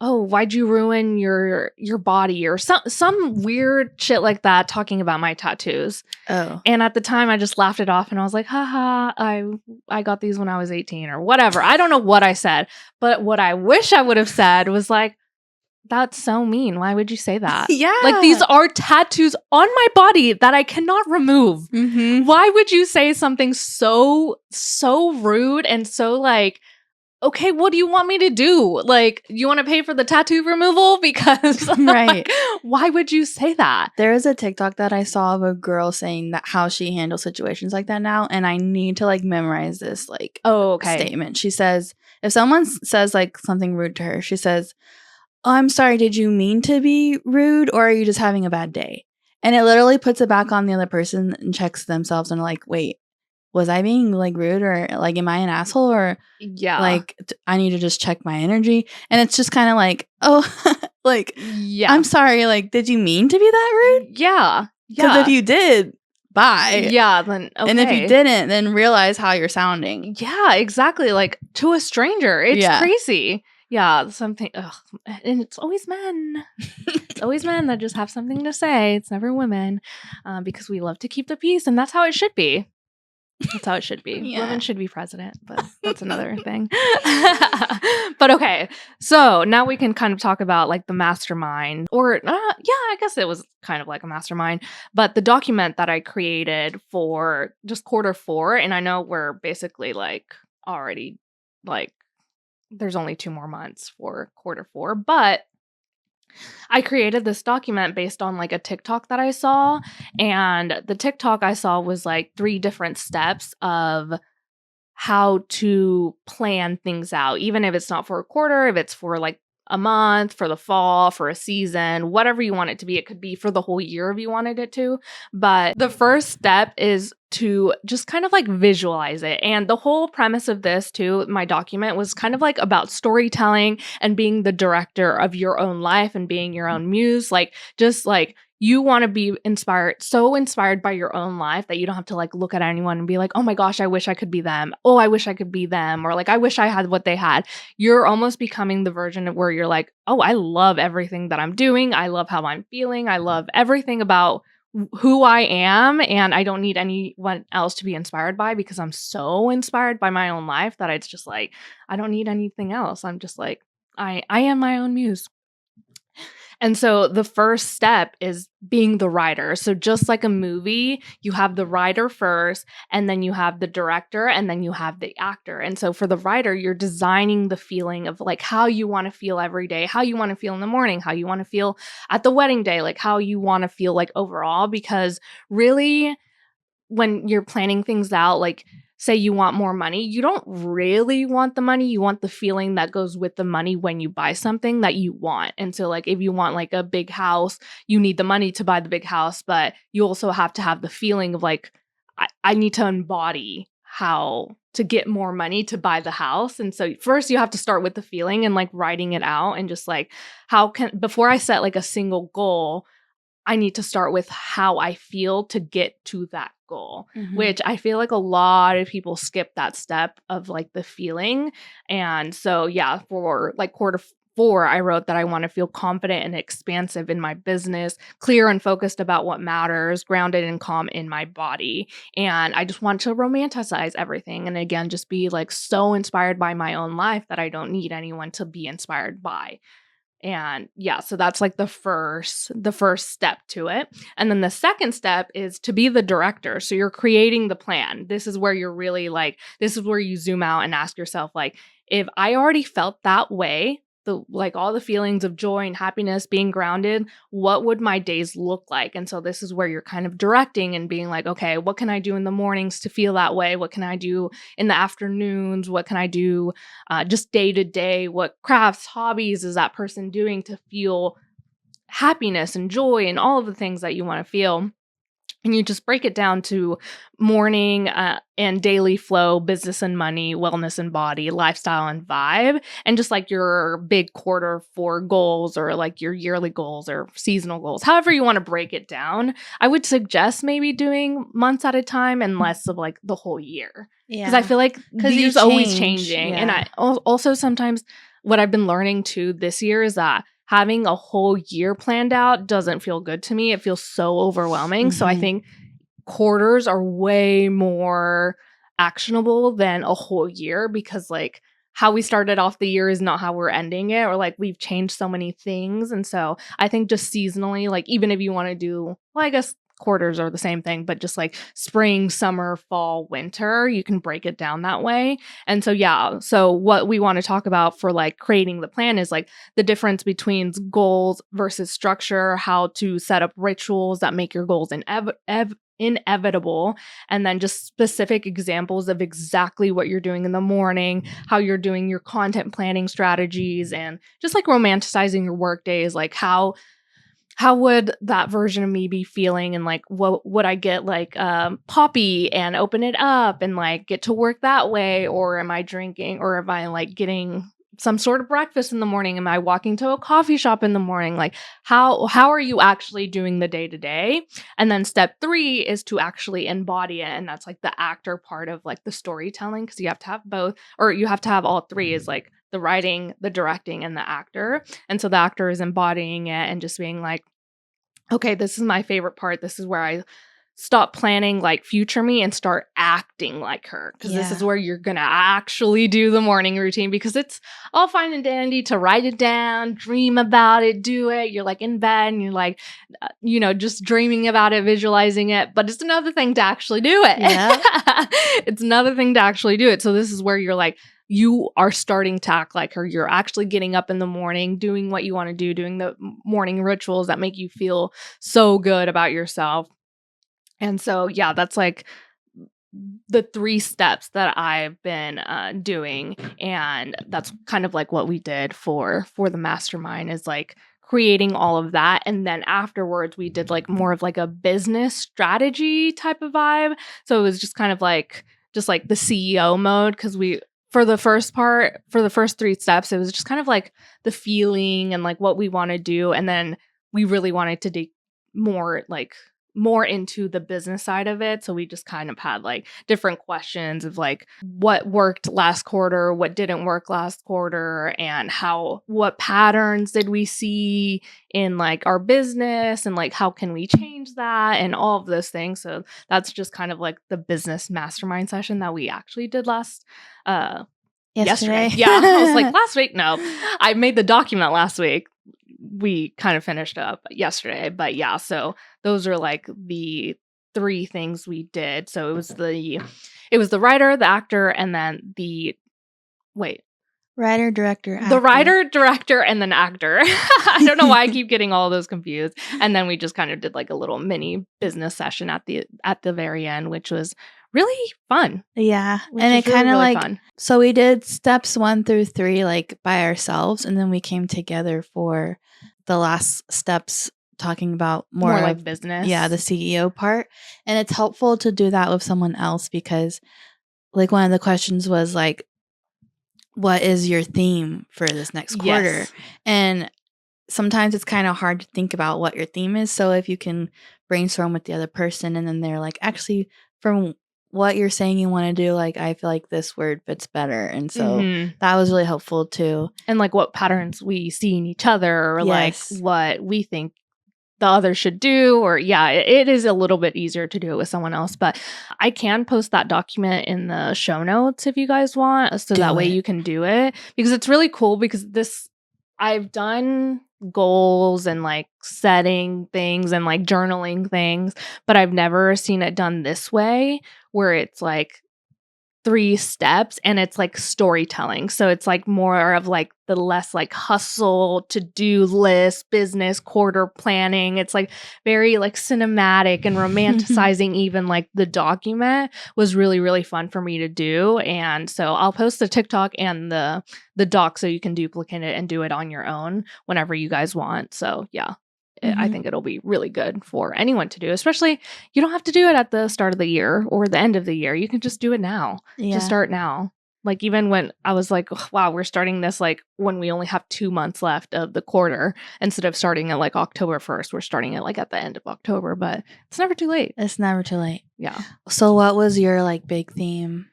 oh, why'd you ruin your body, or some weird shit like that, talking about my tattoos. Oh. And at the time I just laughed it off and I was like, haha, I got these when I was 18 or whatever. I don't know what I said, but what I wish I would have said was like, that's so mean. Why would you say that? Yeah. Like these are tattoos on my body that I cannot remove. Why would you say something so rude and so like, okay, what do you want me to do? Like, you want to pay for the tattoo removal? Because right. Why would you say that? There is a TikTok that I saw of a girl saying that how she handles situations like that now, and I need to like memorize this like statement. She says, if someone says like something rude to her, she says, oh, I'm sorry, did you mean to be rude, or are you just having a bad day? And it literally puts it back on the other person and checks themselves and like, wait, was I being like rude, or like am I an asshole, or like I need to just check my energy? And it's just kind of like, oh, like, I'm sorry, like, did you mean to be that rude? Yeah. Because if you did, bye. Yeah, then okay. And if you didn't, then realize how you're sounding. Yeah, exactly. Like to a stranger. It's crazy. Yeah, something. Ugh. And it's always men. It's always men that just have something to say. It's never women, because we love to keep the peace, and that's how it should be. That's how it should be. Women should be president, but that's another thing. But okay, so now we can kind of talk about like the mastermind, or I guess it was kind of like a mastermind, but the document that I created for just Q4, and I know we're basically like already like there's only 2 more months for Q4, but I created this document based on like a TikTok that I saw, and the TikTok I saw was like 3 different steps of how to plan things out, even if it's not for a quarter, if it's for like a month, for the fall, for a season, whatever you want it to be. It could be for the whole year if you wanted it to. But the first step is to just kind of like visualize it. And the whole premise of this too, my document, was kind of like about storytelling and being the director of your own life and being your own muse. Like, just like, you want to be inspired, so inspired by your own life that you don't have to like look at anyone and be like, oh my gosh, I wish I could be them. Oh, I wish I could be them. Or like, I wish I had what they had. You're almost becoming the version of where you're like, oh, I love everything that I'm doing. I love how I'm feeling. I love everything about who I am, and I don't need anyone else to be inspired by, because I'm so inspired by my own life that it's just like, I don't need anything else. I'm just like, I am my own muse. And so the first step is being the writer. So just like a movie, you have the writer first, and then you have the director, and then you have the actor. And so for the writer, you're designing the feeling of like how you want to feel every day, how you want to feel in the morning, how you want to feel at the wedding day, like how you want to feel like overall. Because really, when you're planning things out, like say you want more money, you don't really want the money. You want the feeling that goes with the money when you buy something that you want. And so like if you want like a big house, you need the money to buy the big house, but you also have to have the feeling of like, I need to embody how to get more money to buy the house. And so first you have to start with the feeling and like writing it out, and just like, how can, before I set like a single goal, I need to start with how I feel to get to that goal, which I feel like a lot of people skip that step of like the feeling. And so, yeah, for like Q4, I wrote that I want to feel confident and expansive in my business, clear and focused about what matters, grounded and calm in my body. And I just want to romanticize everything. And again, just be like so inspired by my own life that I don't need anyone to be inspired by. And yeah, so that's like the first step to it. And then the second step is to be the director. So you're creating the plan. This is where you're really like, this is where you zoom out and ask yourself, like, if I already felt that way, the like all the feelings of joy and happiness, being grounded, what would my days look like? And so this is where you're kind of directing and being like, okay, what can I do in the mornings to feel that way? What can I do in the afternoons? What can I do just day to day? What crafts, hobbies is that person doing to feel happiness and joy and all of the things that you want to feel? And you just break it down to morning and daily flow, business and money, wellness and body, lifestyle and vibe, and just like your big Q4 goals, or like your yearly goals or seasonal goals, however you want to break it down. I would suggest maybe doing months at a time and less of like the whole year. Because I feel like these always changing. Yeah. And I also sometimes what I've been learning too this year is that having a whole year planned out doesn't feel good to me. It feels so overwhelming. So I think quarters are way more actionable than a whole year, because like how we started off the year is not how we're ending it, or like we've changed so many things. And so I think just seasonally, like even if you want to do, well, I guess quarters are the same thing, but just like spring, summer, fall, winter, you can break it down that way. And so, yeah, so what we want to talk about for like creating the plan is like the difference between goals versus structure, how to set up rituals that make your goals inevitable, and then just specific examples of exactly what you're doing in the morning, how you're doing your content planning strategies, and just like romanticizing your work days, like how would that version of me be feeling, and like what would I get like poppy and open it up and like get to work that way, or am I drinking, or am I like getting some sort of breakfast in the morning? Am I walking to a coffee shop in the morning? Like how are you actually doing the day to day? And then step 3 is to actually embody it, and that's like the actor part of like the storytelling, because you have to have both, or you have to have all 3, is like the writing, the directing, and the actor. And so the actor is embodying it and just being like, okay, this is my favorite part. This is where I stop planning like future me and start acting like her, because this is where you're gonna actually do the morning routine, because it's all fine and dandy to write it down, dream about it, do it. You're like in bed and you're like, just dreaming about it, visualizing it, but it's another thing to actually do it. It's another thing to actually do it. So this is where you're like, you are starting to act like her. You're actually getting up in the morning, doing what you want to do, doing the morning rituals that make you feel so good about yourself. And so, yeah, that's like the 3 steps that I've been doing. And that's kind of like what we did for the mastermind, is like creating all of that. And then afterwards we did like more of like a business strategy type of vibe. So it was just kind of like the CEO mode, because for the first 3 steps, it was just kind of like the feeling and like what we want to do. And then we really wanted to dig more into the business side of it. So we just kind of had like different questions of like what worked last quarter, what didn't work last quarter, and what patterns did we see in like our business, and like how can we change that, and all of those things. So that's just kind of like the business mastermind session that we actually did yesterday. Yeah, I was like, last week? No, I made the document last week. We kind of finished up yesterday, but yeah, so those are like the 3 things we did. So it was the writer, the actor, and then writer, director, actor. The writer, director, and then actor. I don't know why I keep getting all those confused. And then we just kind of did like a little mini business session at the very end, which was really fun. Yeah. And it kind of really fun. So we did steps 1 through 3 like by ourselves, and then we came together for the last steps, talking about more like business. Yeah, the CEO part. And it's helpful to do that with someone else, because like one of the questions was like, what is your theme for this next quarter? Yes. And sometimes it's kind of hard to think about what your theme is. So if you can brainstorm with the other person, and then they're like, actually, from what you're saying you want to do, like, I feel like this word fits better. And so that was really helpful too. And like what patterns we see in each other, or like what we think the other should do, or it is a little bit easier to do it with someone else. But I can post that document in the show notes if you guys want, so that way you can do it, because it's really cool. Because I've done goals and like setting things and like journaling things, but I've never seen it done this way, where it's like 3 steps and it's like storytelling. So it's like more of like the less like hustle to-do list business quarter planning. It's like very like cinematic and romanticizing. Even like the document was really, really fun for me to do. And so I'll post the TikTok and the doc so you can duplicate it and do it on your own whenever you guys want. So yeah. I think it'll be really good for anyone to do, especially you don't have to do it at the start of the year or the end of the year. You can just do it now. Just start now. Like even when I was like, oh, wow, we're starting this like when we only have 2 months left of the quarter, instead of starting at like October 1st, we're starting it like at the end of October, but it's never too late. It's never too late. Yeah. So what was your like big theme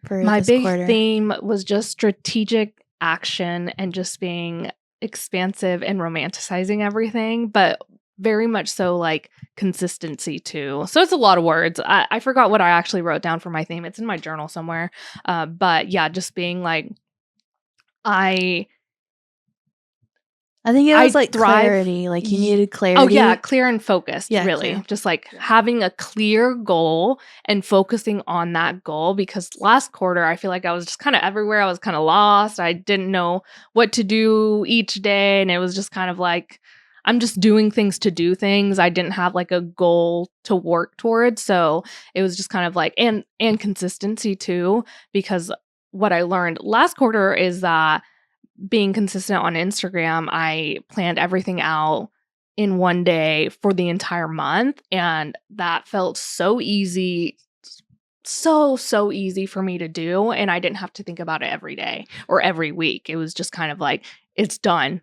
for my this big quarter? Theme was just strategic action and just being expansive and romanticizing everything, but very much so like consistency too. So it's a lot of words. I forgot what I actually wrote down for my theme. It's in my journal somewhere. But yeah, just being like, I think it was like clarity. Like you needed clarity. Oh yeah, clear and focused. Yeah, really. Clear. Just like having a clear goal and focusing on that goal. Because last quarter, I feel like I was just kind of everywhere. I was kind of lost. I didn't know what to do each day, and it was just kind of like, I'm just doing things to do things. I didn't have like a goal to work towards. So it was just kind of like, and consistency too, because what I learned last quarter is that being consistent on Instagram, I planned everything out in one day for the entire month. And that felt so easy, so easy for me to do. And I didn't have to think about it every day or every week. It was just kind of like, it's done.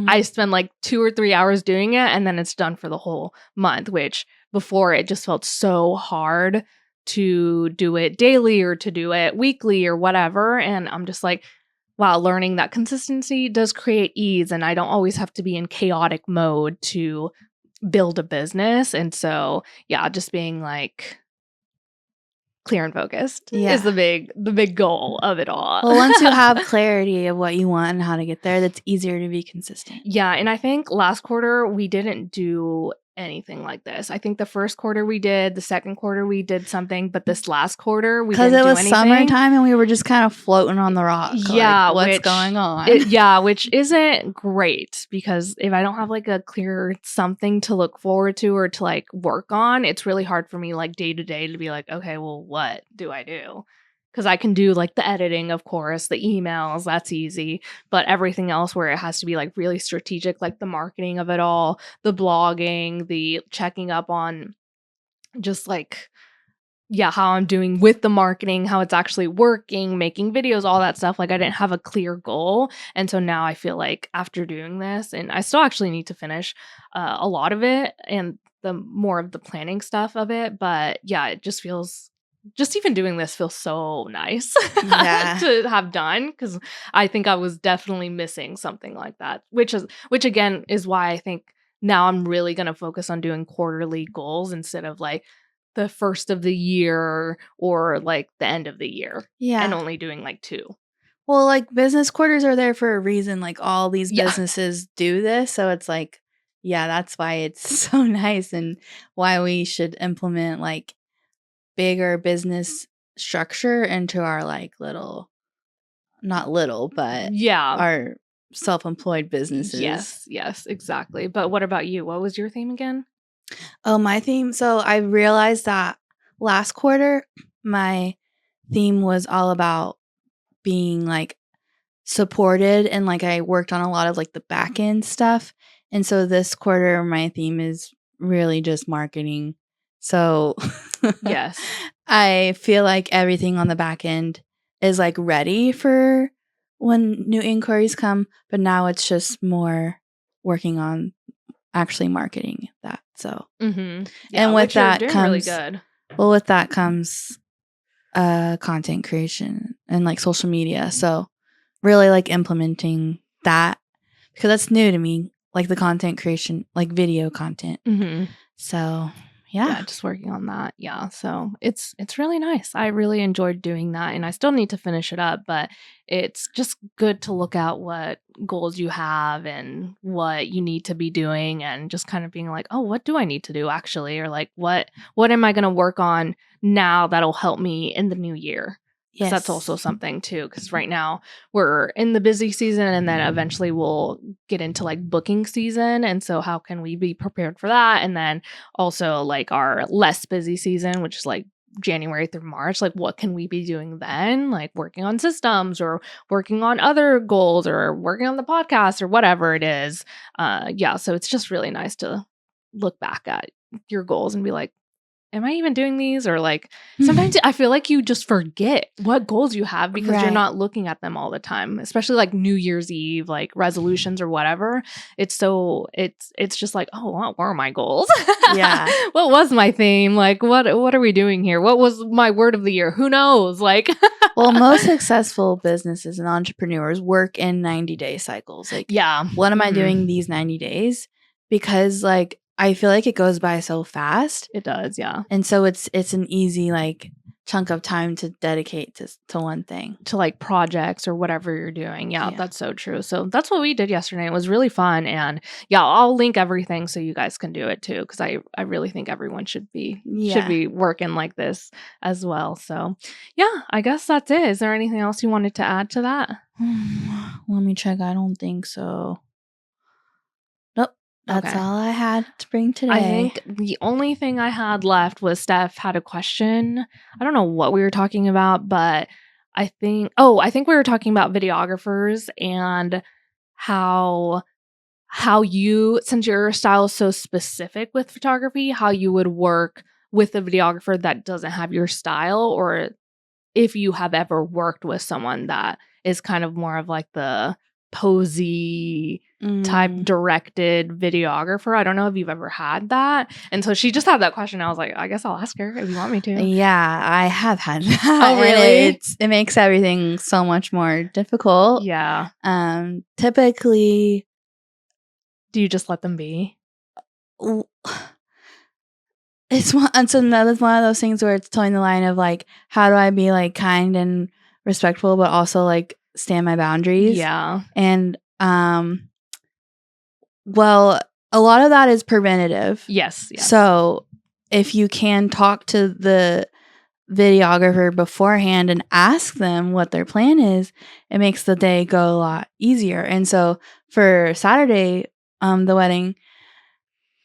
I spend like 2 or 3 hours doing it, and then it's done for the whole month, which before it just felt so hard to do it daily or to do it weekly or whatever. And I'm just like, wow, learning that consistency does create ease, and I don't always have to be in chaotic mode to build a business. And so, yeah, just being like clear and focused is the big goal of it all. Well, once you have clarity of what you want and how to get there, that's easier to be consistent. Yeah, and I think last quarter we didn't do anything like this. I think the first quarter we did, the second quarter we did something, but this last quarter we didn't do anything. Because it was summertime and we were just kind of floating on the rock. Yeah, like, what's going on? Which isn't great, because if I don't have like a clear something to look forward to or to like work on, it's really hard for me like day to day to be like, okay, well, what do I do? because I can do like the editing, of course, the emails, that's easy. But everything else where it has to be like really strategic, like the marketing of it all, the blogging, the checking up on just like, yeah, how I'm doing with the marketing, how it's actually working, making videos, all that stuff. Like I didn't have a clear goal. And so now I feel like after doing this, and I still actually need to finish a lot of it and the more of the planning stuff of it. But yeah, it just feels, just even doing this feels so nice Yeah. to have done, because I think I was definitely missing something like that, which again is why I think now I'm really going to focus on doing quarterly goals instead of like the first of the year or like the end of the year and Yeah. only doing like 2. Well, like business quarters are there for a reason. Like all these Yeah. businesses do this. So it's like, yeah, that's why it's so nice and why we should implement like bigger business structure into our like little, not little, but Yeah. our self-employed businesses. Yes, exactly. But what about you? What was your theme again? Oh, my theme. So I realized that last quarter, my theme was all about being like supported and like I worked on a lot of like the back end stuff. And so this quarter, my theme is really just marketing. So Yes. I feel like everything on the back end is like ready for when new inquiries come, but now it's just more working on actually marketing that. So, Yeah, and with which you're that doing really comes, good. well, with that comes content creation and like social media. So, really like implementing that because that's new to me, like the content creation, like video content. So, yeah, just working on that. Yeah, so it's really nice. I really enjoyed doing that, and I still need to finish it up, but it's just good to look at what goals you have and what you need to be doing, and just kind of being like, oh, what do I need to do actually, or like what am I going to work on now that'll help me in the new year. Because that's also something too. Because right now we're in the busy season, and then eventually we'll get into like booking season. And so, how can we be prepared for that? And then also like our less busy season, which is like January through March. Like, what can we be doing then? Like working on systems or working on other goals or working on the podcast or whatever it is. Yeah. So it's just really nice to look back at your goals and be like, am I even doing these? Or like sometimes I feel like you just forget what goals you have because you're not looking at them all the time, especially like New Year's Eve, like resolutions or whatever. It's just like, oh, what were my goals? Yeah. What was my theme? Like, what are we doing here? What was my word of the year? Who knows? Like, well, most successful businesses and entrepreneurs work in 90-day cycles. Like, yeah. What am I doing these 90 days? Because like, I feel like it goes by so fast. It does, yeah. And so it's an easy like chunk of time to dedicate to one thing. To like projects or whatever you're doing. Yeah, that's so true. So that's what we did yesterday. It was really fun. And yeah, I'll link everything so you guys can do it too. Cause I really think everyone should be working like this as well. So yeah, I guess that's it. Is there anything else you wanted to add to that? Let me check. I don't think so. Nope. That's all I had to bring today. I think the only thing I had left was Steph had a question. I don't know what we were talking about, but I think we were talking about videographers and how you, since your style is so specific with photography, how you would work with a videographer that doesn't have your style, or if you have ever worked with someone that is kind of more of like the posy type directed videographer. I don't know if you've ever had that. And so she just had that question. I was like, I guess I'll ask her if you want me to. Yeah, I have had that. Oh, really? It makes everything so much more difficult. Yeah. Typically, do you just let them be? It's one of those things where it's towing the line of like, how do I be like kind and respectful, but also like stand my boundaries? Yeah. And well, a lot of that is preventative. Yes. So if you can talk to the videographer beforehand and ask them what their plan is, it makes the day go a lot easier. And so for Saturday, the wedding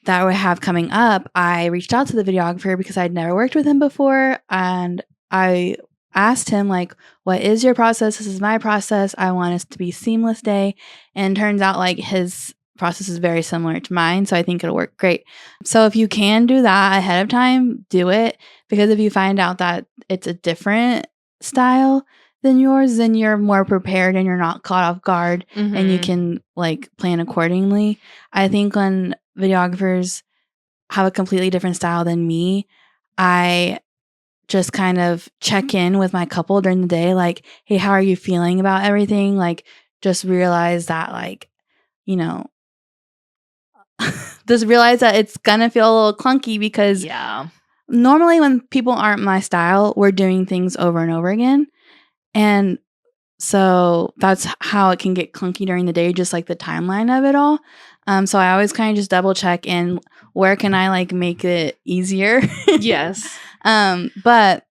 that we have coming up, I reached out to the videographer because I'd never worked with him before, and I asked him, like, what is your process? This is my process. I want us to be seamless day. And turns out like his process is very similar to mine. So I think it'll work great. So if you can do that ahead of time, do it. Because if you find out that it's a different style than yours, then you're more prepared and you're not caught off guard and you can like plan accordingly. I think when videographers have a completely different style than me, I just kind of check in with my couple during the day, like, hey, how are you feeling about everything? Like, just realize that, like, you know, just realize that it's gonna feel a little clunky because normally when people aren't my style, we're doing things over and over again. And so that's how it can get clunky during the day, just like the timeline of it all. So I always kind of just double check in where can I like make it easier. Yes. But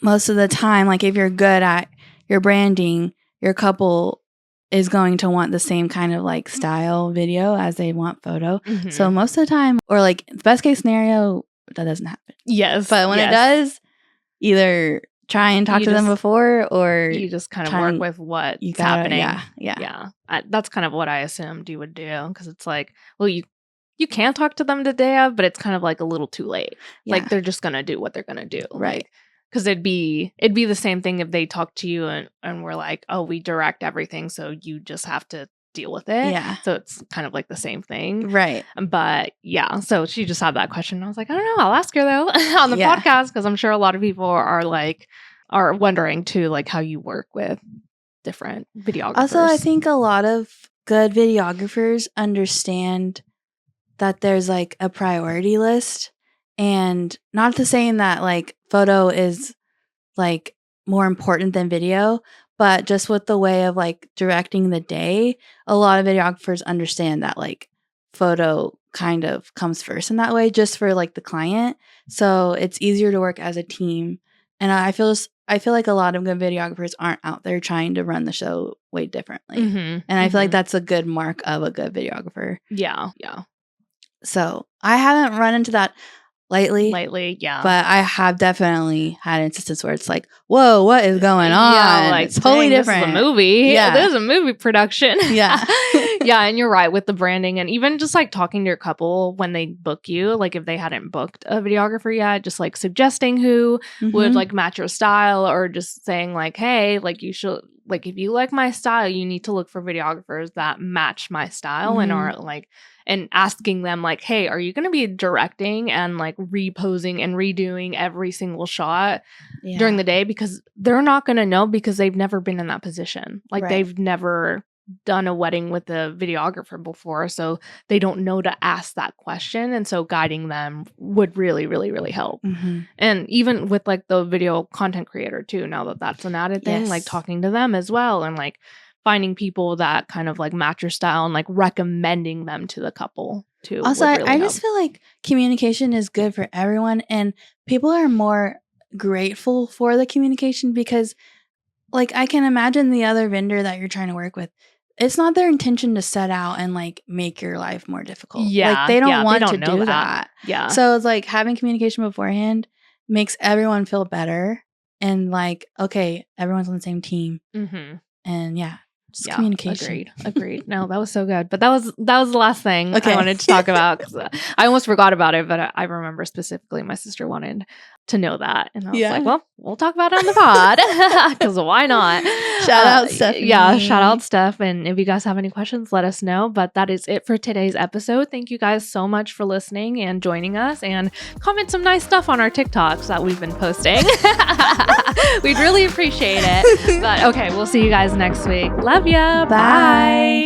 most of the time, like if you're good at your branding, your couple is going to want the same kind of like style video as they want photo. So most of the time, or like best case scenario, that doesn't happen. Yes. But when it does, either try and talk to them before, or you just kind of work with what's happening. Yeah. That's kind of what I assumed you would do, because it's like, well, you can talk to them the day of, but it's kind of like a little too late. Like they're just gonna do what they're gonna do, right? Because it'd be the same thing if they talk to you and we're like, oh, we direct everything, so you just have to deal with it. Yeah. So it's kind of like the same thing. Right. But yeah, so she just had that question. I was like, I don't know. I'll ask her though on the podcast, because I'm sure a lot of people are wondering too, like how you work with different videographers. Also, I think a lot of good videographers understand that there's like a priority list, and not to saying that like photo is like more important than video, but just with the way of like directing the day, a lot of videographers understand that like photo kind of comes first in that way, just for like the client. So it's easier to work as a team. And I feel like a lot of good videographers aren't out there trying to run the show way differently. And I feel like that's a good mark of a good videographer. Yeah. So I haven't run into that lately, yeah. But I have definitely had instances where it's like, whoa, what is going on? Yeah, like, it's totally different. This is a movie. Yeah. This is a movie production. Yeah. Yeah, and you're right with the branding, and even just like talking to your couple when they book you, like if they hadn't booked a videographer yet, just like suggesting who would like match your style, or just saying like, hey, like you should, like if you like my style, you need to look for videographers that match my style and are like, and asking them like, hey, are you going to be directing and like reposing and redoing every single shot during the day? Because they're not going to know, because they've never been in that position. Like they've never done a wedding with a videographer before, so they don't know to ask that question. And so guiding them would really, really, really help. And even with like the video content creator too, now that that's an added thing, like talking to them as well, and like finding people that kind of like match your style and like recommending them to the couple too. Also, I just feel like communication is good for everyone, and people are more grateful for the communication, because like I can imagine the other vendor that you're trying to work with, it's not their intention to set out and like make your life more difficult. Like they don't want to do that. Yeah. So it's like having communication beforehand makes everyone feel better, and like, okay, everyone's on the same team. And just communication. Agreed. No, that was so good. But that was the last thing I wanted to talk about, because I almost forgot about it, but I remember specifically my sister wanted to know that, and I was like, well, we'll talk about it on the pod, because why not? Shout out Steph. Yeah, shout out Steph. And if you guys have any questions, let us know. But that is it for today's episode. Thank you guys so much for listening and joining us, and comment some nice stuff on our TikToks that we've been posting. We'd really appreciate it. But okay, we'll see you guys next week. Love ya. Bye.